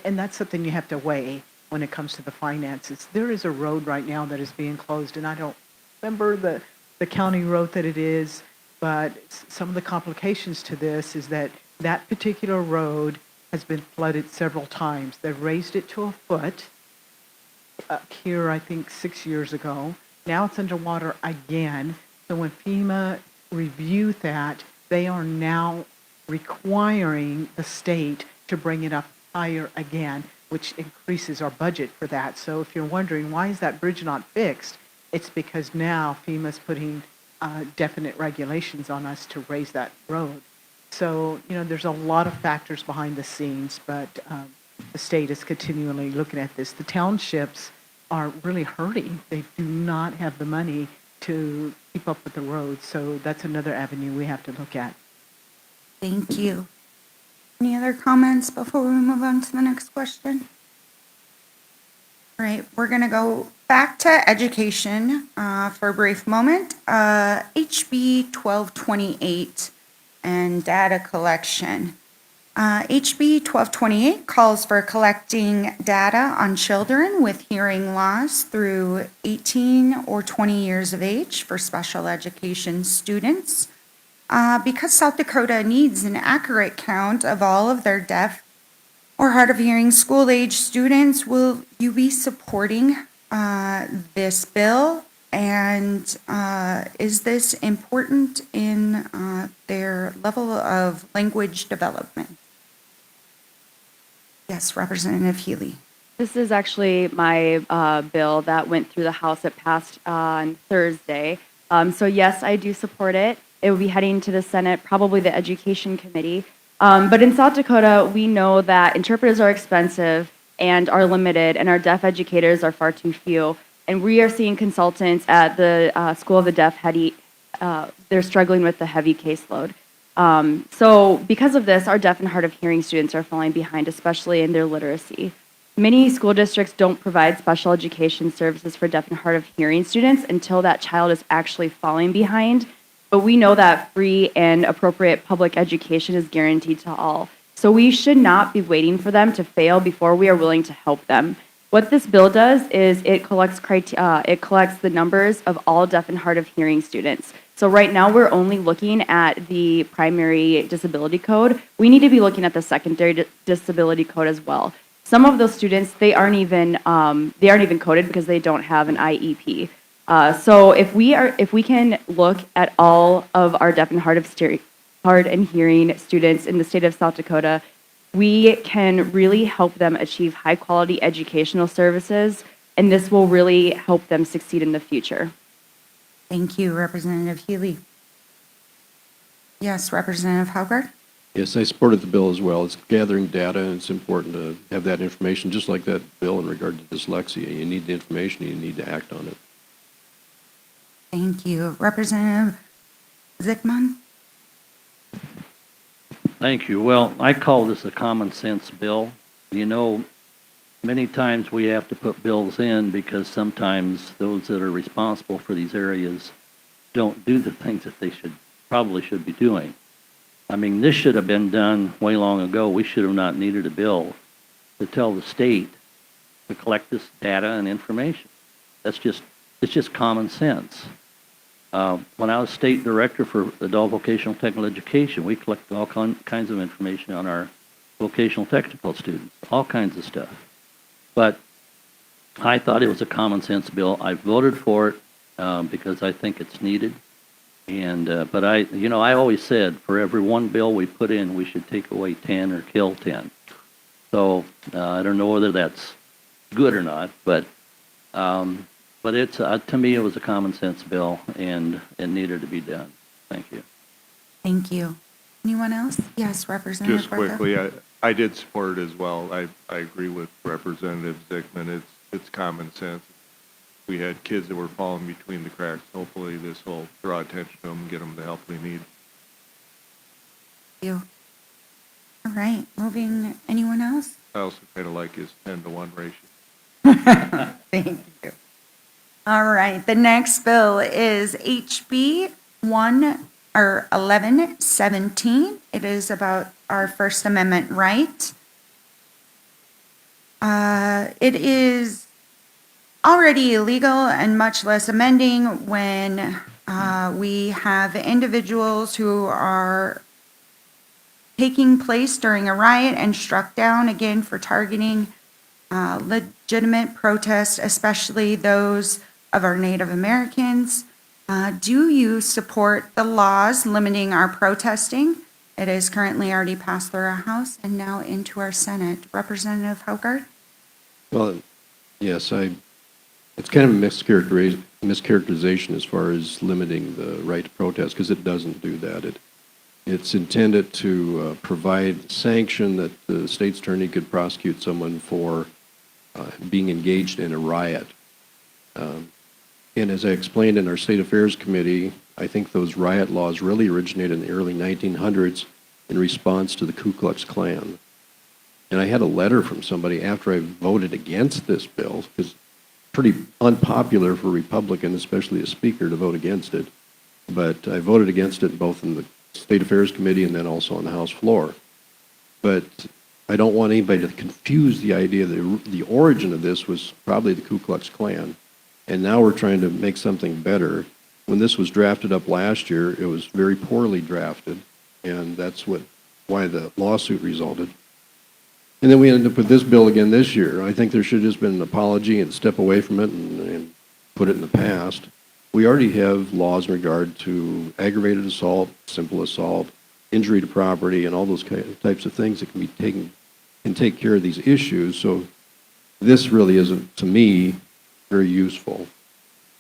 and that's something you have to weigh when it comes to the finances. There is a road right now that is being closed, and I don't remember the county road that it is, but some of the complications to this is that that particular road has been flooded several times. They've raised it to a foot up here, I think, 6 years ago. Now it's underwater again. So when FEMA reviewed that, they are now requiring the state to bring it up higher again, which increases our budget for that. So if you're wondering, why is that bridge not fixed? It's because now FEMA's putting definite regulations on us to raise that road. So, there's a lot of factors behind the scenes, but the state is continually looking at this. The townships are really hurting. They do not have the money to keep up with the roads, so that's another avenue we have to look at. Thank you. Any other comments before we move on to the next question? All right, we're going to go back to education for a brief moment. HB 1228 and data collection. HB 1228 calls for collecting data on children with hearing loss through 18 or 20 years of age for special education students. Because South Dakota needs an accurate count of all of their deaf or hard of hearing school-age students, will you be supporting this bill? And is this important in their level of language development? Yes, Representative Healy. This is actually my bill that went through the House. It passed on Thursday. So yes, I do support it. It will be heading to the Senate, probably the Education Committee. But in South Dakota, we know that interpreters are expensive and are limited, and our deaf educators are far too few. And we are seeing consultants at the School of the Deaf, they're struggling with the heavy caseload. So because of this, our deaf and hard of hearing students are falling behind, especially in their literacy. Many school districts don't provide special education services for deaf and hard of hearing students until that child is actually falling behind. But we know that free and appropriate public education is guaranteed to all. So we should not be waiting for them to fail before we are willing to help them. What this bill does is it collects the numbers of all deaf and hard of hearing students. So right now we're only looking at the primary disability code. We need to be looking at the secondary disability code as well. Some of those students, they aren't even coded because they don't have an IEP. So if we can look at all of our deaf and hard and hearing students in the state of South Dakota, we can really help them achieve high quality educational services, and this will really help them succeed in the future. Thank you, Representative Healy. Yes, Representative Haugard? Yes, I supported the bill as well. It's gathering data, and it's important to have that information, just like that bill in regard to dyslexia. You need the information, you need to act on it. Thank you. Representative Zickman? Thank you. Well, I call this a common sense bill. Many times we have to put bills in because sometimes those that are responsible for these areas don't do the things that they probably should be doing. I mean, this should have been done way long ago. We should have not needed a bill to tell the state to collect this data and information. It's just common sense. When I was state director for adult vocational technical education, we collected all kinds of information on our vocational technical students, all kinds of stuff. But I thought it was a common sense bill. I voted for it because I think it's needed. And but I always said for every one bill we put in, we should take away 10 or kill 10. So I don't know whether that's good or not, but it's to me it was a common sense bill, and it needed to be done. Thank you. Thank you. Anyone else? Yes, Representative Just Barca. quickly, I did support it as well. I agree with Representative Zickman. It's common sense. We had kids that were falling between the cracks. Hopefully this will draw attention to them and get them the help they need. Thank you. All right, anyone else? I also kind of like his 10-to-1 ratio. Thank you. All right, the next bill is HB 1117. It is about our First Amendment right. It is already illegal and much less amending when we have individuals who are taking place during a riot and struck down again for targeting legitimate protests, especially those of our Native Americans. Do you support the laws limiting our protesting? It is currently already passed through our House and now into our Senate. Representative Haugard? Well, yes, it's kind of a mischaracterization as far as limiting the right to protest, because it doesn't do that. It's intended to provide sanction that the state's attorney could prosecute someone for being engaged in a riot. And as I explained in our State Affairs Committee, I think those riot laws really originated in the early 1900s in response to the Ku Klux Klan. And I had a letter from somebody after I voted against this bill, because it's pretty unpopular for Republicans, especially a speaker, to vote against it. But I voted against it both in the State Affairs Committee and then also on the House floor. But I don't want anybody to confuse the idea that the origin of this was probably the Ku Klux Klan. And now we're trying to make something better. When this was drafted up last year, it was very poorly drafted, and that's why the lawsuit resulted. And then we ended up with this bill again this year. I think there should have just been an apology and step away from it and put it in the past. We already have laws in regard to aggravated assault, simple assault, injury to property, and all those types of things that can take care of these issues. So this really isn't, to me, very useful.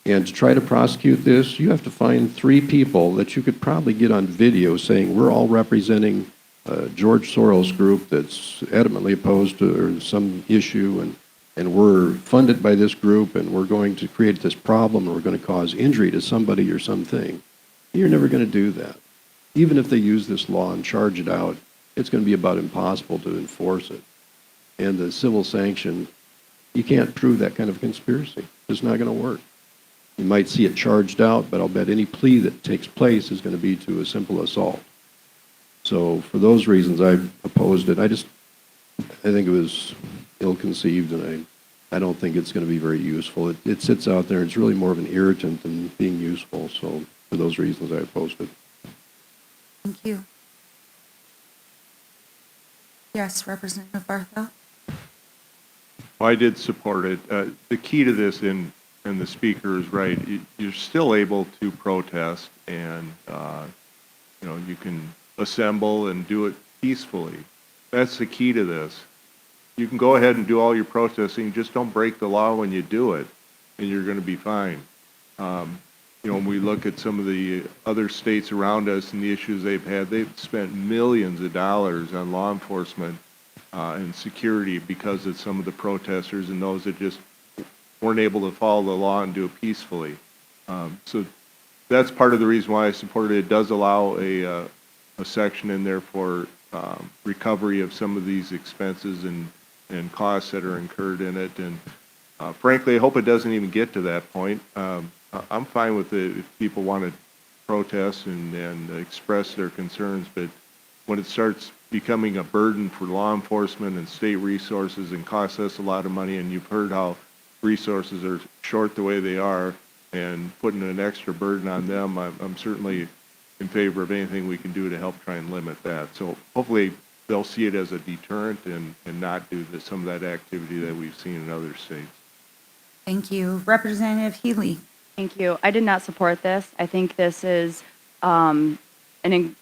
And to try to prosecute this, you have to find 3 people that you could probably get on video saying, we're all representing George Soros group that's adamantly opposed to some issue, and we're funded by this group, and we're going to create this problem, and we're going to cause injury to somebody or something. You're never going to do that. Even if they use this law and charge it out, it's going to be about impossible to enforce it. And the civil sanction, you can't prove that kind of conspiracy. It's not going to work. You might see it charged out, but I'll bet any plea that takes place is going to be to a simple assault. So for those reasons, I opposed it. I think it was ill-conceived, and I don't think it's going to be very useful. It sits out there, and it's really more of an irritant than being useful. So for those reasons, I opposed it. Thank you. Yes, Representative Barthel? Well, I did support it. The key to this, and the speaker is right, you're still able to protest, and you can assemble and do it peacefully. That's the key to this. You can go ahead and do all your protesting, just don't break the law when you do it, and you're going to be fine. When we look at some of the other states around us and the issues they've spent millions of dollars on law enforcement and security because of some of the protesters and those that just weren't able to follow the law and do it peacefully. So that's part of the reason why I supported it. It does allow a section in there for recovery of some of these expenses and costs that are incurred in it. And frankly, I hope it doesn't even get to that point. I'm fine with it if people want to protest and express their concerns, but when it starts becoming a burden for law enforcement and state resources and costs us a lot of money, and you've heard how resources are short the way they are, and putting an extra burden on them, I'm certainly in favor of anything we can do to help try and limit that. So hopefully they'll see it as a deterrent and not do some of that activity that we've seen in other states. Thank you. Representative Healy? Thank you. I did not support this. I think this is an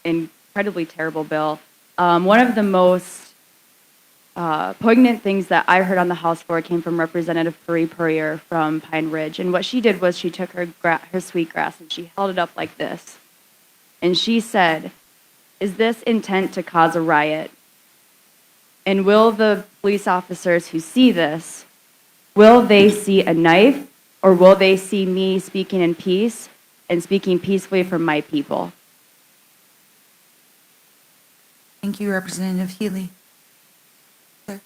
incredibly terrible bill. One of the most poignant things that I heard on the House floor came from Representative Marie Purrier from Pine Ridge. And what she did was she took her sweetgrass and she held it up like this. And she said, "Is this intent to cause a riot? And will the police officers who see this, will they see a knife, or will they see me speaking in peace and speaking peacefully for my people?" Thank you, Representative Healy. Sir.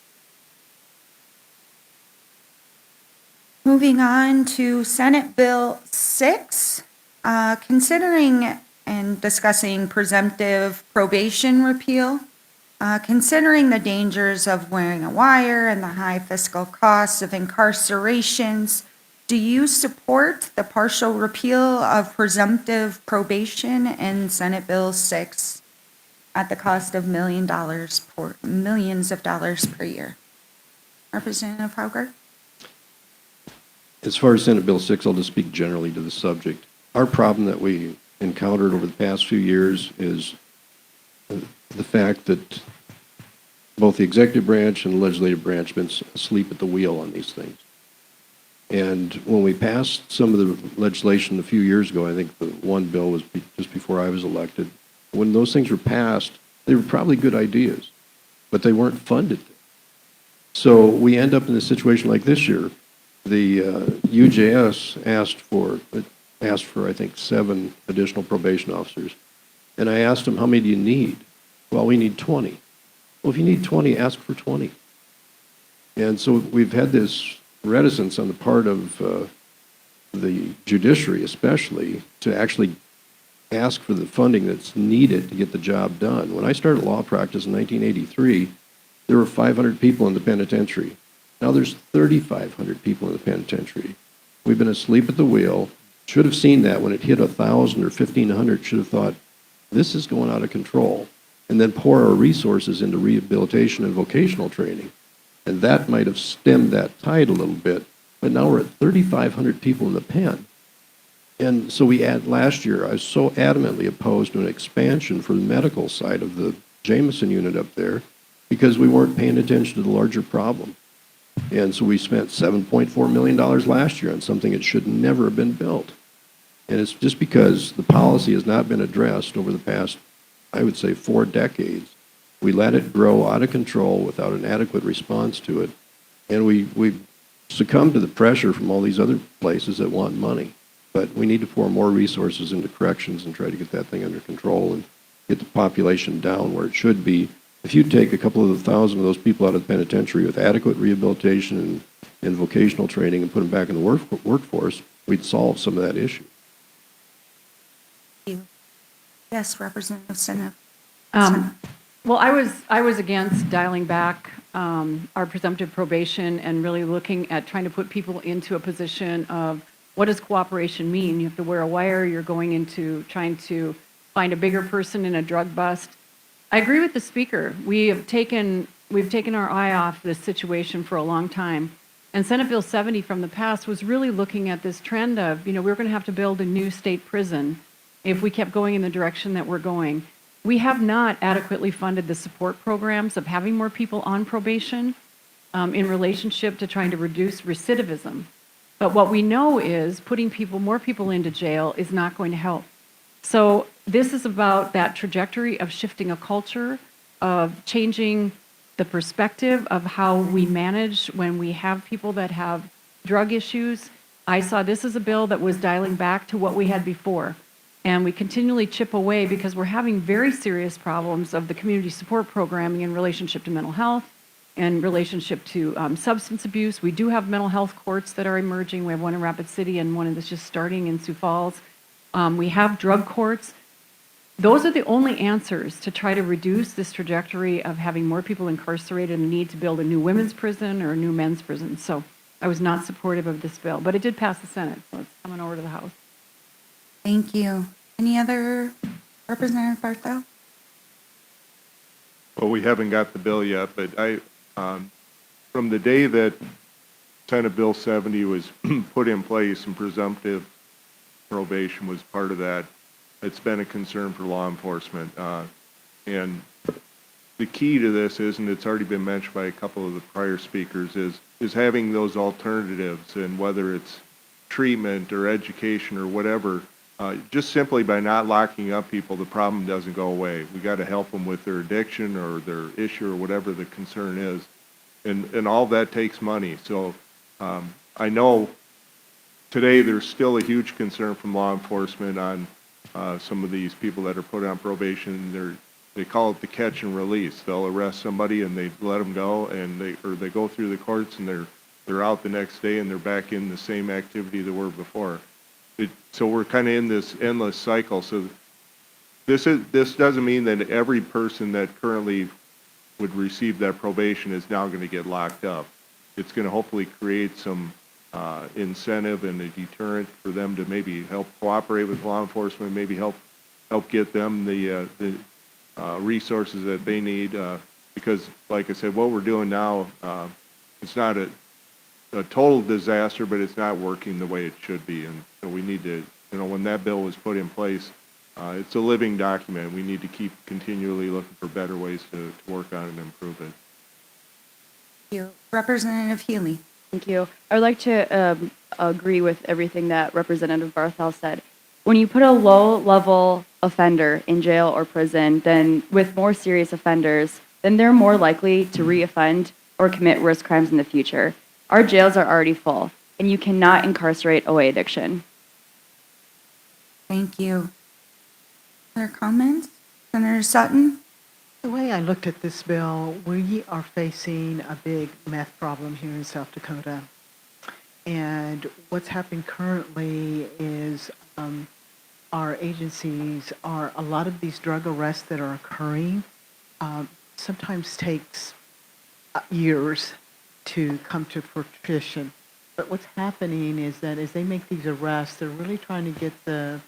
Moving on to Senate Bill 6, considering and discussing presumptive probation repeal, considering the dangers of wearing a wire and the high fiscal costs of incarcerations, do you support the partial repeal of presumptive probation in Senate Bill 6 at the cost of millions of dollars per year? Representative Hauger? As far as Senate Bill 6, I'll just speak generally to the subject. Our problem that we encountered over the past few years is the fact that both the executive branch and the legislative branch have been asleep at the wheel on these things. And when we passed some of the legislation a few years ago, I think the one bill was just before I was elected, when those things were passed, they were probably good ideas, but they weren't funded. So we end up in a situation like this year. The UJS asked for, I think, 7 additional probation officers. And I asked them, how many do you need? Well, we need 20. Well, if you need 20, ask for 20. And so we've had this reticence on the part of the judiciary especially to actually ask for the funding that's needed to get the job done. When I started law practice in 1983, there were 500 people in the penitentiary. Now there's 3,500 people in the penitentiary. We've been asleep at the wheel. Should have seen that when it hit 1,000 or 1,500, should have thought, this is going out of control. And then pour our resources into rehabilitation and vocational training. And that might have stemmed that tide a little bit. But now we're at 3,500 people in the pen. And so last year, I was so adamantly opposed to an expansion for the medical side of the Jameson unit up there because we weren't paying attention to the larger problem. And so we spent $7.4 million last year on something that should never have been built. And it's just because the policy has not been addressed over the past, I would say, 4 decades. We let it grow out of control without an adequate response to it. And we succumb to the pressure from all these other places that want money. But we need to pour more resources into corrections and try to get that thing under control and get the population down where it should be. If you take a couple of thousand of those people out of the penitentiary with adequate rehabilitation and vocational training and put them back in the workforce, we'd solve some of that issue. Thank you. Yes, Representative Senna. Well, I was against dialing back our presumptive probation and really looking at trying to put people into a position of what does cooperation mean? You have to wear a wire. You're going into trying to find a bigger person in a drug bust. I agree with the speaker. We've taken our eye off this situation for a long time. And Senate Bill 70 from the past was really looking at this trend of, we're going to have to build a new state prison if we kept going in the direction that we're going. We have not adequately funded the support programs of having more people on probation in relationship to trying to reduce recidivism. But what we know is putting more people into jail is not going to help. So this is about that trajectory of shifting a culture, of changing the perspective of how we manage when we have people that have drug issues. I saw this as a bill that was dialing back to what we had before. And we continually chip away because we're having very serious problems of the community support programming in relationship to mental health and relationship to substance abuse. We do have mental health courts that are emerging. We have one in Rapid City and one that's just starting in Sioux Falls. We have drug courts. Those are the only answers to try to reduce this trajectory of having more people incarcerated and the need to build a new women's prison or a new men's prison. So I was not supportive of this bill, but it did pass the Senate, so it's coming over to the House. Thank you. Any other Representative Barthel? Well, we haven't got the bill yet, but from the day that Senate Bill 70 was put in place and presumptive probation was part of that, it's been a concern for law enforcement. And the key to this is, and it's already been mentioned by a couple of the prior speakers, is having those alternatives, and whether it's treatment or education or whatever, just simply by not locking up people, the problem doesn't go away. We got to help them with their addiction or their issue or whatever the concern is. And all that takes money. So I know today there's still a huge concern from law enforcement on some of these people that are put on probation. they call it the catch and release. They'll arrest somebody and they let them go, and they go through the courts and they're out the next day and they're back in the same activity they were before. So we're kind of in this endless cycle. So this doesn't mean that every person that currently would receive that probation is now going to get locked up. It's going to hopefully create some incentive and a deterrent for them to maybe help cooperate with law enforcement, maybe help get them the resources that they need. Because, like I said, what we're doing now, it's not a total disaster, but it's not working the way it should be. And so we need to, when that bill was put in place, it's a living document. We need to keep continually looking for better ways to work on it and improve it. Thank you. Representative Healy. Thank you. I would like to agree with everything that Representative Barthel said. When you put a low-level offender in jail or prison, then with more serious offenders, then they're more likely to reoffend or commit worse crimes in the future. Our jails are already full, and you cannot incarcerate away addiction. Thank you. Other comments? Senator Sutton? The way I looked at this bill, we are facing a big meth problem here in South Dakota. And what's happening currently is our agencies are, a lot of these drug arrests that are occurring sometimes takes years to come to fruition. But what's happening is that as they make these arrests, they're really trying to get the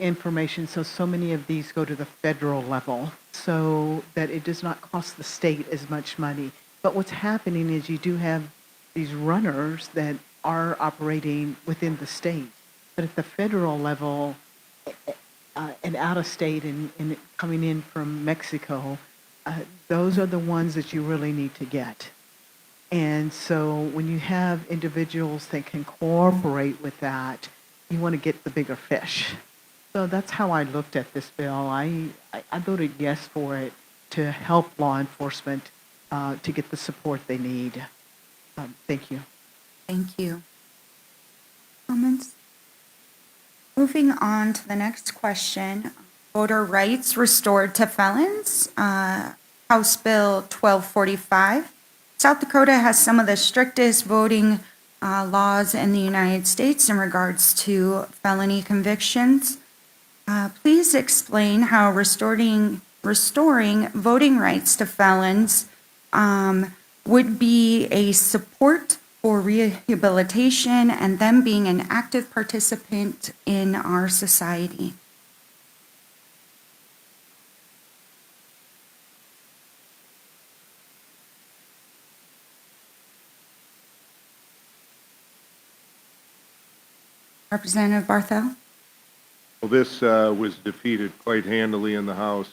information, so many of these go to the federal level so that it does not cost the state as much money. But what's happening is you do have these runners that are operating within the state. But at the federal level and out of state and coming in from Mexico, those are the ones that you really need to get. And so when you have individuals that can cooperate with that, you want to get the bigger fish. So that's how I looked at this bill. I voted yes for it to help law enforcement to get the support they need. Thank you. Thank you. Comments? Moving on to the next question. Voter rights restored to felons. House Bill 1245. South Dakota has some of the strictest voting laws in the United States in regards to felony convictions. Please explain how restoring voting rights to felons would be a support for rehabilitation and them being an active participant in our society. Representative Barthel? Well, this was defeated quite handily in the House,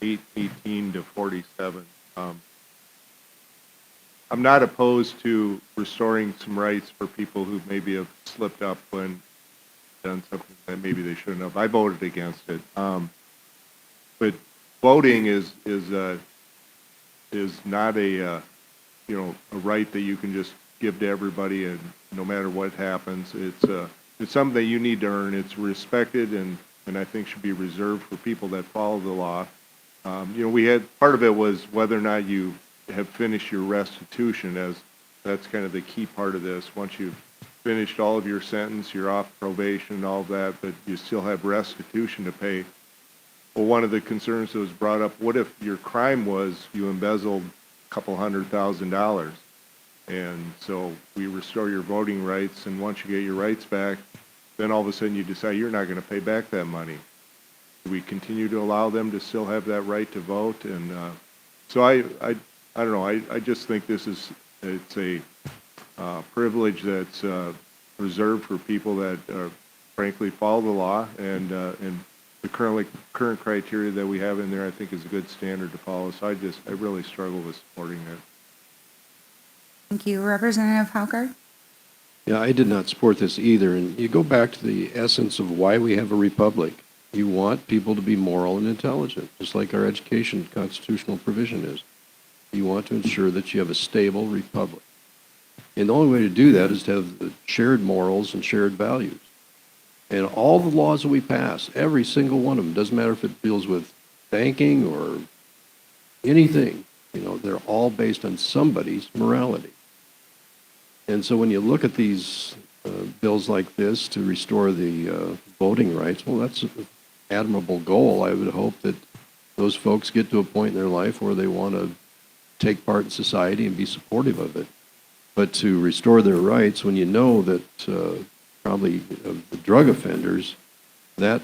18 to 47. I'm not opposed to restoring some rights for people who maybe have slipped up and done something that maybe they shouldn't have. I voted against it. But voting is not a right that you can just give to everybody and no matter what happens. It's something that you need to earn. It's respected and I think should be reserved for people that follow the law. We had, part of it was whether or not you have finished your restitution, as that's kind of the key part of this. Once you've finished all of your sentence, you're off probation, all of that, but you still have restitution to pay. Well, one of the concerns that was brought up, what if your crime was you embezzled a couple $100,000? And so we restore your voting rights, and once you get your rights back, then all of a sudden you decide you're not going to pay back that money. We continue to allow them to still have that right to vote, and so I don't know. I just think it's a privilege that's reserved for people that frankly follow the law, and the current criteria that we have in there, I think, is a good standard to follow. So I really struggle with supporting it. Thank you. Representative Howgard? Yeah, I did not support this either. And you go back to the essence of why we have a republic. You want people to be moral and intelligent, just like our education constitutional provision is. You want to ensure that you have a stable republic. And the only way to do that is to have shared morals and shared values. And all the laws that we pass, every single one of them, doesn't matter if it deals with banking or anything, they're all based on somebody's morality. And so when you look at these bills like this to restore the voting rights, well, that's an admirable goal. I would hope that those folks get to a point in their life where they want to take part in society and be supportive of it. But to restore their rights, when you know that probably the drug offenders, that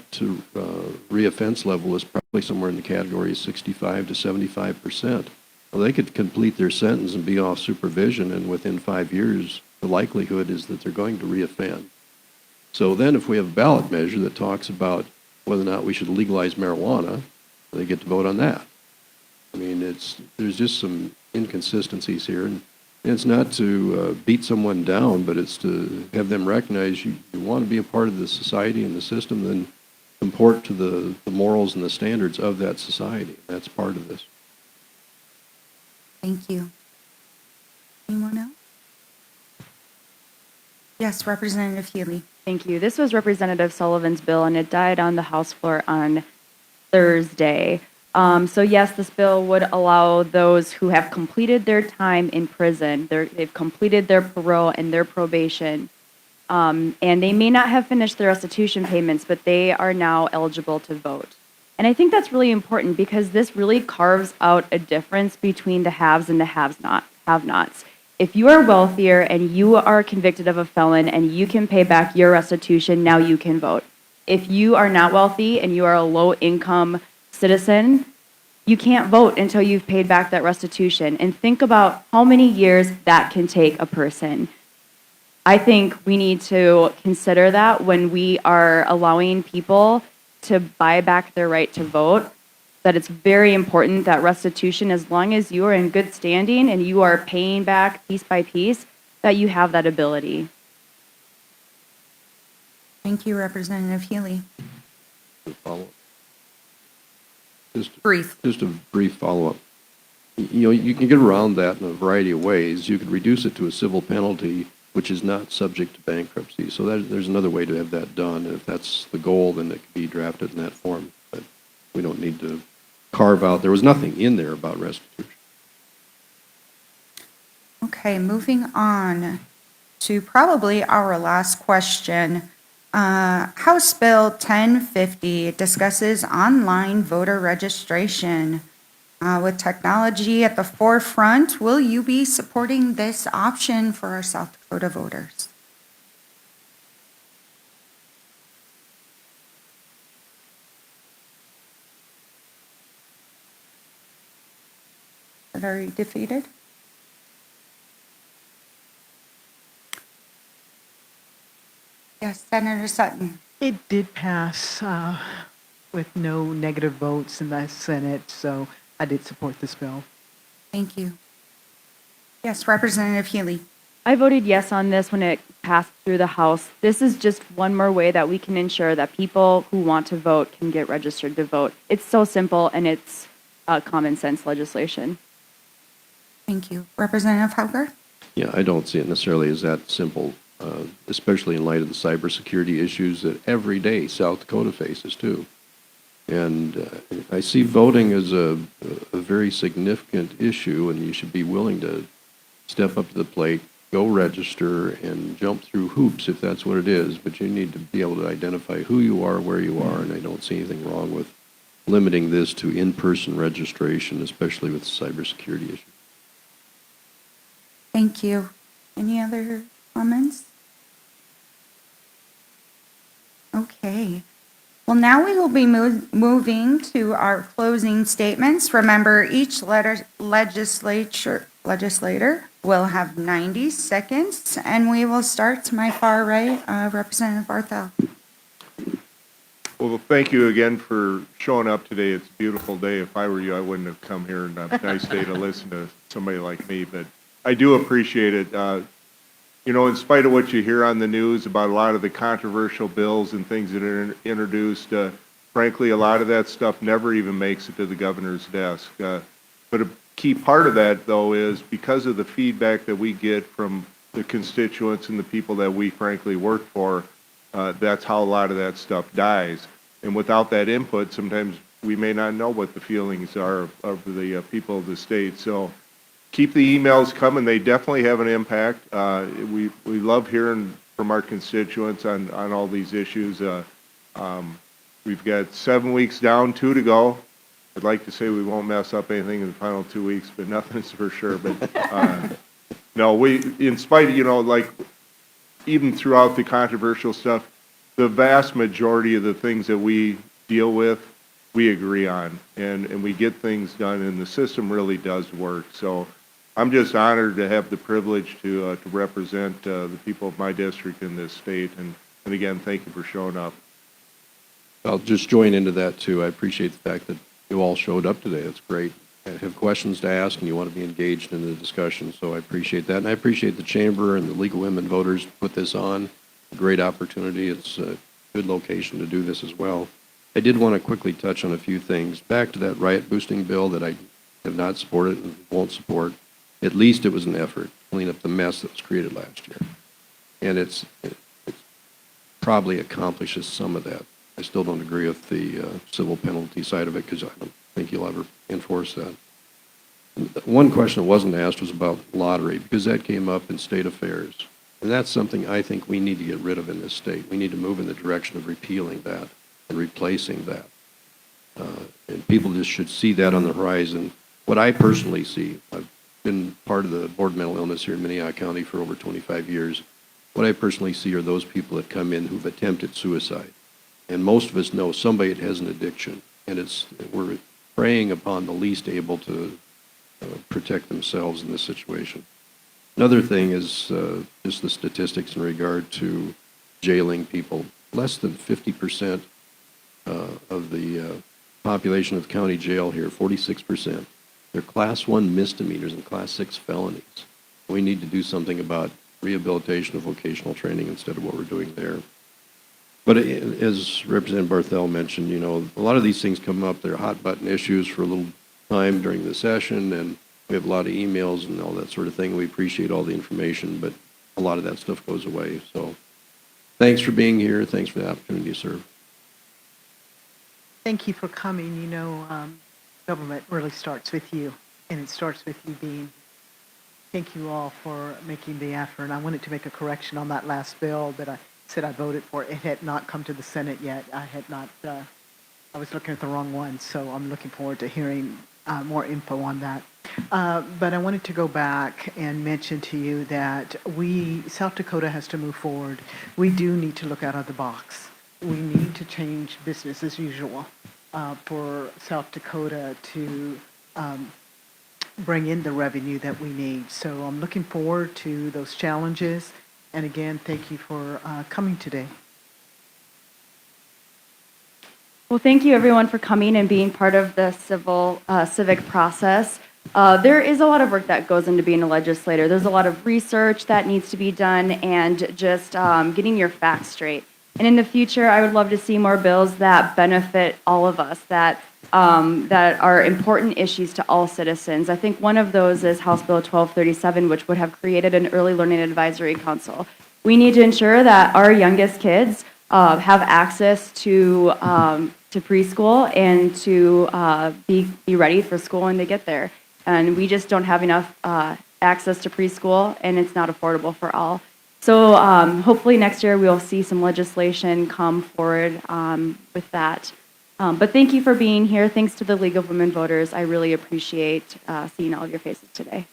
reoffense level is probably somewhere in the category of 65 to 75%. Well, they could complete their sentence and be off supervision, and within 5 years, the likelihood is that they're going to reoffend. So then if we have a ballot measure that talks about whether or not we should legalize marijuana, they get to vote on that. I mean, there's just some inconsistencies here, and it's not to beat someone down, but it's to have them recognize you want to be a part of the society and the system, then comport to the morals and the standards of that society. That's part of this. Thank you. Anyone else? Yes, Representative Healy. Thank you. This was Representative Sullivan's bill, and it died on the House floor on Thursday. So yes, this bill would allow those who have completed their time in prison, they've completed their parole and their probation, and they may not have finished their restitution payments, but they are now eligible to vote. And I think that's really important because this really carves out a difference between the haves and the have-nots. If you are wealthier and you are convicted of a felon and you can pay back your restitution, now you can vote. If you are not wealthy and you are a low-income citizen, you can't vote until you've paid back that restitution. And think about how many years that can take a person. I think we need to consider that when we are allowing people to buy back their right to vote, that it's very important that restitution, as long as you are in good standing and you are paying back piece by piece, that you have that ability. Thank you, Representative Healy. Follow-up. Brief. Just a brief follow-up. You can get around that in a variety of ways. You could reduce it to a civil penalty, which is not subject to bankruptcy. So there's another way to have that done. And if that's the goal, then it could be drafted in that form. But we don't need to carve out. There was nothing in there about restitution. Okay, moving on to probably our last question. House Bill 1050 discusses online voter registration. With technology at the forefront, will you be supporting this option for our South Dakota voters? Are you defeated? Yes, Senator Sutton. It did pass with no negative votes in the Senate, so I did support this bill. Thank you. Yes, Representative Healy. I voted yes on this when it passed through the House. This is just one more way that we can ensure that people who want to vote can get registered to vote. It's so simple, and it's common sense legislation. Thank you. Representative Hauger? Yeah, I don't see it necessarily as that simple, especially in light of the cybersecurity issues that every day South Dakota faces too. And I see voting as a very significant issue, and you should be willing to step up to the plate, go register, and jump through hoops if that's what it is. But you need to be able to identify who you are, where you are, and I don't see anything wrong with limiting this to in-person registration, especially with the cybersecurity issue. Thank you. Any other comments? Okay. Well, now we will be moving to our closing statements. Remember, each legislator will have 90 seconds, and we will start to my far right, Representative Barthel. Well, thank you again for showing up today. It's a beautiful day. If I were you, I wouldn't have come here, and a nice day to listen to somebody like me, but I do appreciate it. In spite of what you hear on the news about a lot of the controversial bills and things that are introduced, frankly, a lot of that stuff never even makes it to the governor's desk. But a key part of that, though, is because of the feedback that we get from the constituents and the people that we frankly work for, that's how a lot of that stuff dies. And without that input, sometimes we may not know what the feelings are of the people of the state. So keep the emails coming. They definitely have an impact. We love hearing from our constituents on all these issues. We've got 7 weeks down, 2 to go. I'd like to say we won't mess up anything in the final 2 weeks, but nothing's for sure. But no, in spite of, like, even throughout the controversial stuff, the vast majority of the things that we deal with, we agree on, and we get things done, and the system really does work. So I'm just honored to have the privilege to represent the people of my district in this state, and again, thank you for showing up. I'll just join into that, too. I appreciate the fact that you all showed up today. That's great. I have questions to ask, and you want to be engaged in the discussion, so I appreciate that. And I appreciate the Chamber and the League of Women Voters put this on. A great opportunity. It's a good location to do this as well. I did want to quickly touch on a few things. Back to that riot-boosting bill that I have not supported and won't support. At least it was an effort to clean up the mess that was created last year. And it probably accomplishes some of that. I still don't agree with the civil penalty side of it because I don't think you'll ever enforce that. One question that wasn't asked was about lottery, because that came up in state affairs. And that's something I think we need to get rid of in this state. We need to move in the direction of repealing that and replacing that. And people just should see that on the horizon. What I personally see, I've been part of the Board of Mental Illness here in Minnehaha County for over 25 years. What I personally see are those people that come in who've attempted suicide. And most of us know somebody that has an addiction, and we're preying upon the least able to protect themselves in this situation. Another thing is just the statistics in regard to jailing people. Less than 50% of the population of county jail here, 46%, they're Class 1 misdemeanors and Class 6 felonies. We need to do something about rehabilitation of vocational training instead of what we're doing there. But as Representative Barthel mentioned, a lot of these things come up. They're hot button issues for a little time during the session, and we have a lot of emails and all that sort of thing. We appreciate all the information, but a lot of that stuff goes away. So thanks for being here. Thanks for the opportunity to serve. Thank you for coming. Government really starts with you, and it starts with you being. Thank you all for making the effort. And I wanted to make a correction on that last bill that I said I voted for. It had not come to the Senate yet. I was looking at the wrong one, so I'm looking forward to hearing more info on that. But I wanted to go back and mention to you that South Dakota has to move forward. We do need to look out of the box. We need to change business as usual for South Dakota to bring in the revenue that we need. So I'm looking forward to those challenges. And again, thank you for coming today. Well, thank you everyone for coming and being part of the civic process. There is a lot of work that goes into being a legislator. There's a lot of research that needs to be done and just getting your facts straight. And in the future, I would love to see more bills that benefit all of us, that are important issues to all citizens. I think one of those is House Bill 1237, which would have created an early learning advisory council. We need to ensure that our youngest kids have access to preschool and to be ready for school when they get there. And we just don't have enough access to preschool, and it's not affordable for all. So hopefully next year we'll see some legislation come forward with that. But thank you for being here. Thanks to the League of Women Voters. I really appreciate seeing all of your faces today.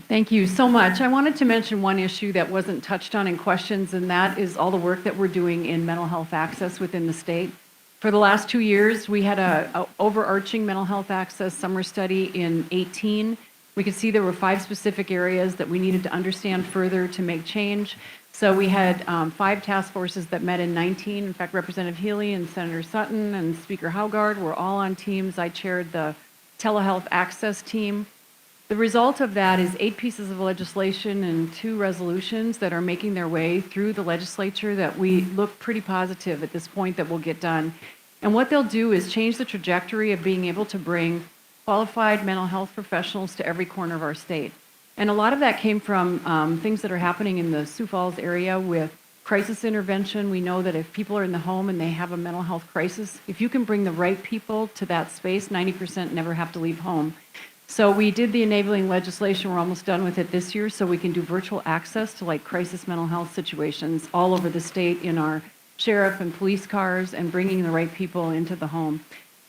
Thank you so much. I wanted to mention one issue that wasn't touched on in questions, and that is all the work that we're doing in mental health access within the state. For the last 2 years, we had a overarching mental health access summer study in 18. We could see there were 5 specific areas that we needed to understand further to make change. So we had 5 task forces that met in 19. In fact, Representative Healy and Senator Sutton and Speaker Haugard were all on teams. I chaired the telehealth access team. The result of that is 8 pieces of legislation and 2 resolutions that are making their way through the legislature that we look pretty positive at this point that will get done. And what they'll do is change the trajectory of being able to bring qualified mental health professionals to every corner of our state. And a lot of that came from things that are happening in the Sioux Falls area with crisis intervention. We know that if people are in the home and they have a mental health crisis, if you can bring the right people to that space, 90% never have to leave home. So we did the enabling legislation. We're almost done with it this year, so we can do virtual access to like crisis mental health situations all over the state in our sheriff and police cars and bringing the right people into the home.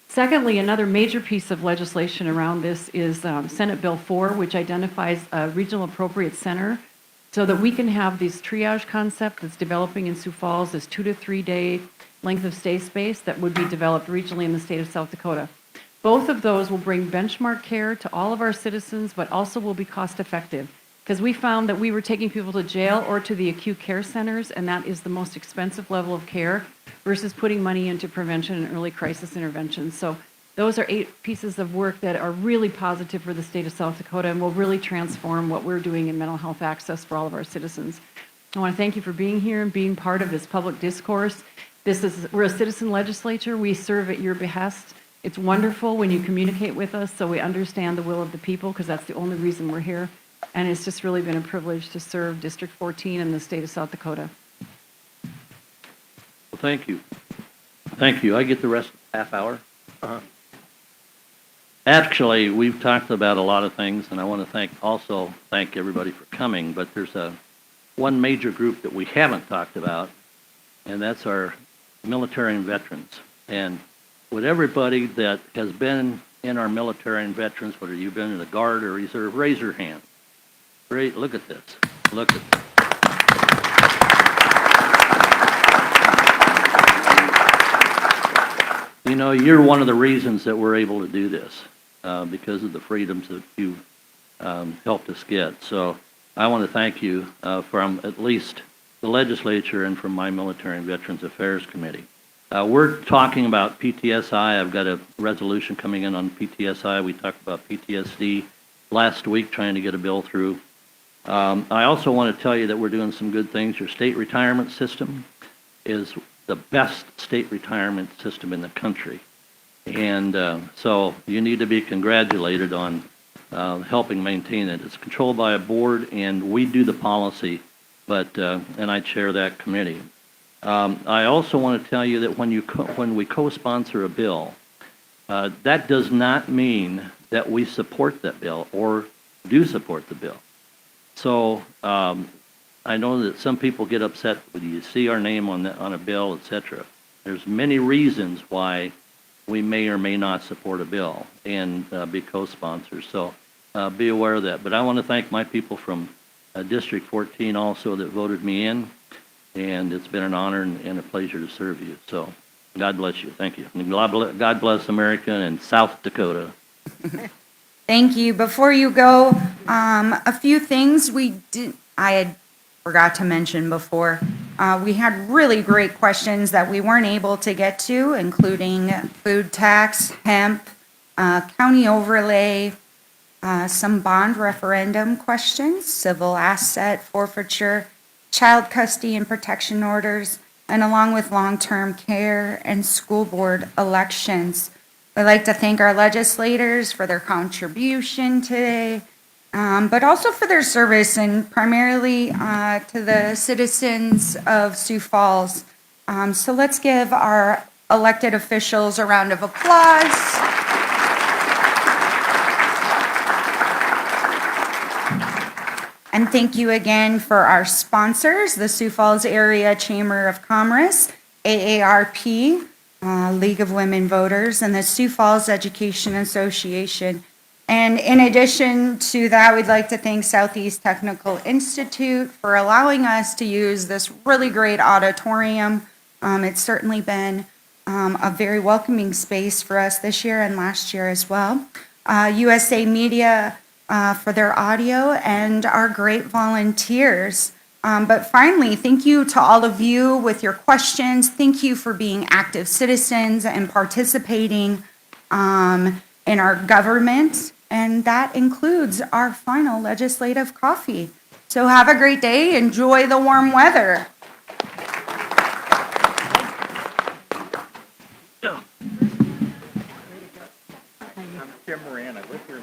Secondly, another major piece of legislation around this is Senate Bill 4, which identifies a regional appropriate center so that we can have this triage concept that's developing in Sioux Falls, this 2 to 3 day length of stay space that would be developed regionally in the state of South Dakota. Both of those will bring benchmark care to all of our citizens, but also will be cost effective. Because we found that we were taking people to jail or to the acute care centers, and that is the most expensive level of care versus putting money into prevention and early crisis intervention. So those are 8 pieces of work that are really positive for the state of South Dakota and will really transform what we're doing in mental health access for all of our citizens. I want to thank you for being here and being part of this public discourse. We're a citizen legislature. We serve at your behest. It's wonderful when you communicate with us so we understand the will of the people, because that's the only reason we're here. And it's just really been a privilege to serve District 14 in the state of South Dakota. Well, thank you. Thank you. I get the rest of the half hour. Actually, we've talked about a lot of things, and I want to thank everybody for coming, but there's one major group that we haven't talked about, and that's our military and veterans. And with everybody that has been in our military and veterans, whether you've been in the Guard or Reserve, raise your hand. Great, look at this. Look at this. You know, you're one of the reasons that we're able to do this, because of the freedoms that you've helped us get. So I want to thank you from at least the legislature and from my Military and Veterans Affairs Committee. We're talking about PTSI. I've got a resolution coming in on PTSI. We talked about PTSD last week, trying to get a bill through. I also want to tell you that we're doing some good things. Your state retirement system is the best state retirement system in the country. And so you need to be congratulated on helping maintain it. It's controlled by a board, and we do the policy, but and I chair that committee. I also want to tell you that when we co-sponsor a bill, that does not mean that we support that bill or do support the bill. So I know that some people get upset when you see our name on a bill, etc. There's many reasons why we may or may not support a bill and be co-sponsors. So be aware of that. But I want to thank my people from District 14 also that voted me in. And it's been an honor and a pleasure to serve you. So God bless you. Thank you. And God bless America and South Dakota. Thank you. Before you go, a few things I had forgot to mention before. We had really great questions that we weren't able to get to, including food tax, hemp, county overlay, some bond referendum questions, civil asset forfeiture, child custody and protection orders, and along with long-term care and school board elections. I'd like to thank our legislators for their contribution today, but also for their service, and primarily to the citizens of Sioux Falls. So let's give our elected officials a round of applause. And thank you again for our sponsors, the Sioux Falls Area Chamber of Commerce, AARP, League of Women Voters, and the Sioux Falls Education Association. And in addition to that, we'd like to thank Southeast Technical Institute for allowing us to use this really great auditorium. It's certainly been a very welcoming space for us this year and last year as well. USA Media for their audio, and our great volunteers. But finally, thank you to all of you with your questions. Thank you for being active citizens and participating in our government. And that includes our final legislative coffee. So have a great day. Enjoy the warm weather. Tim Moran, I live here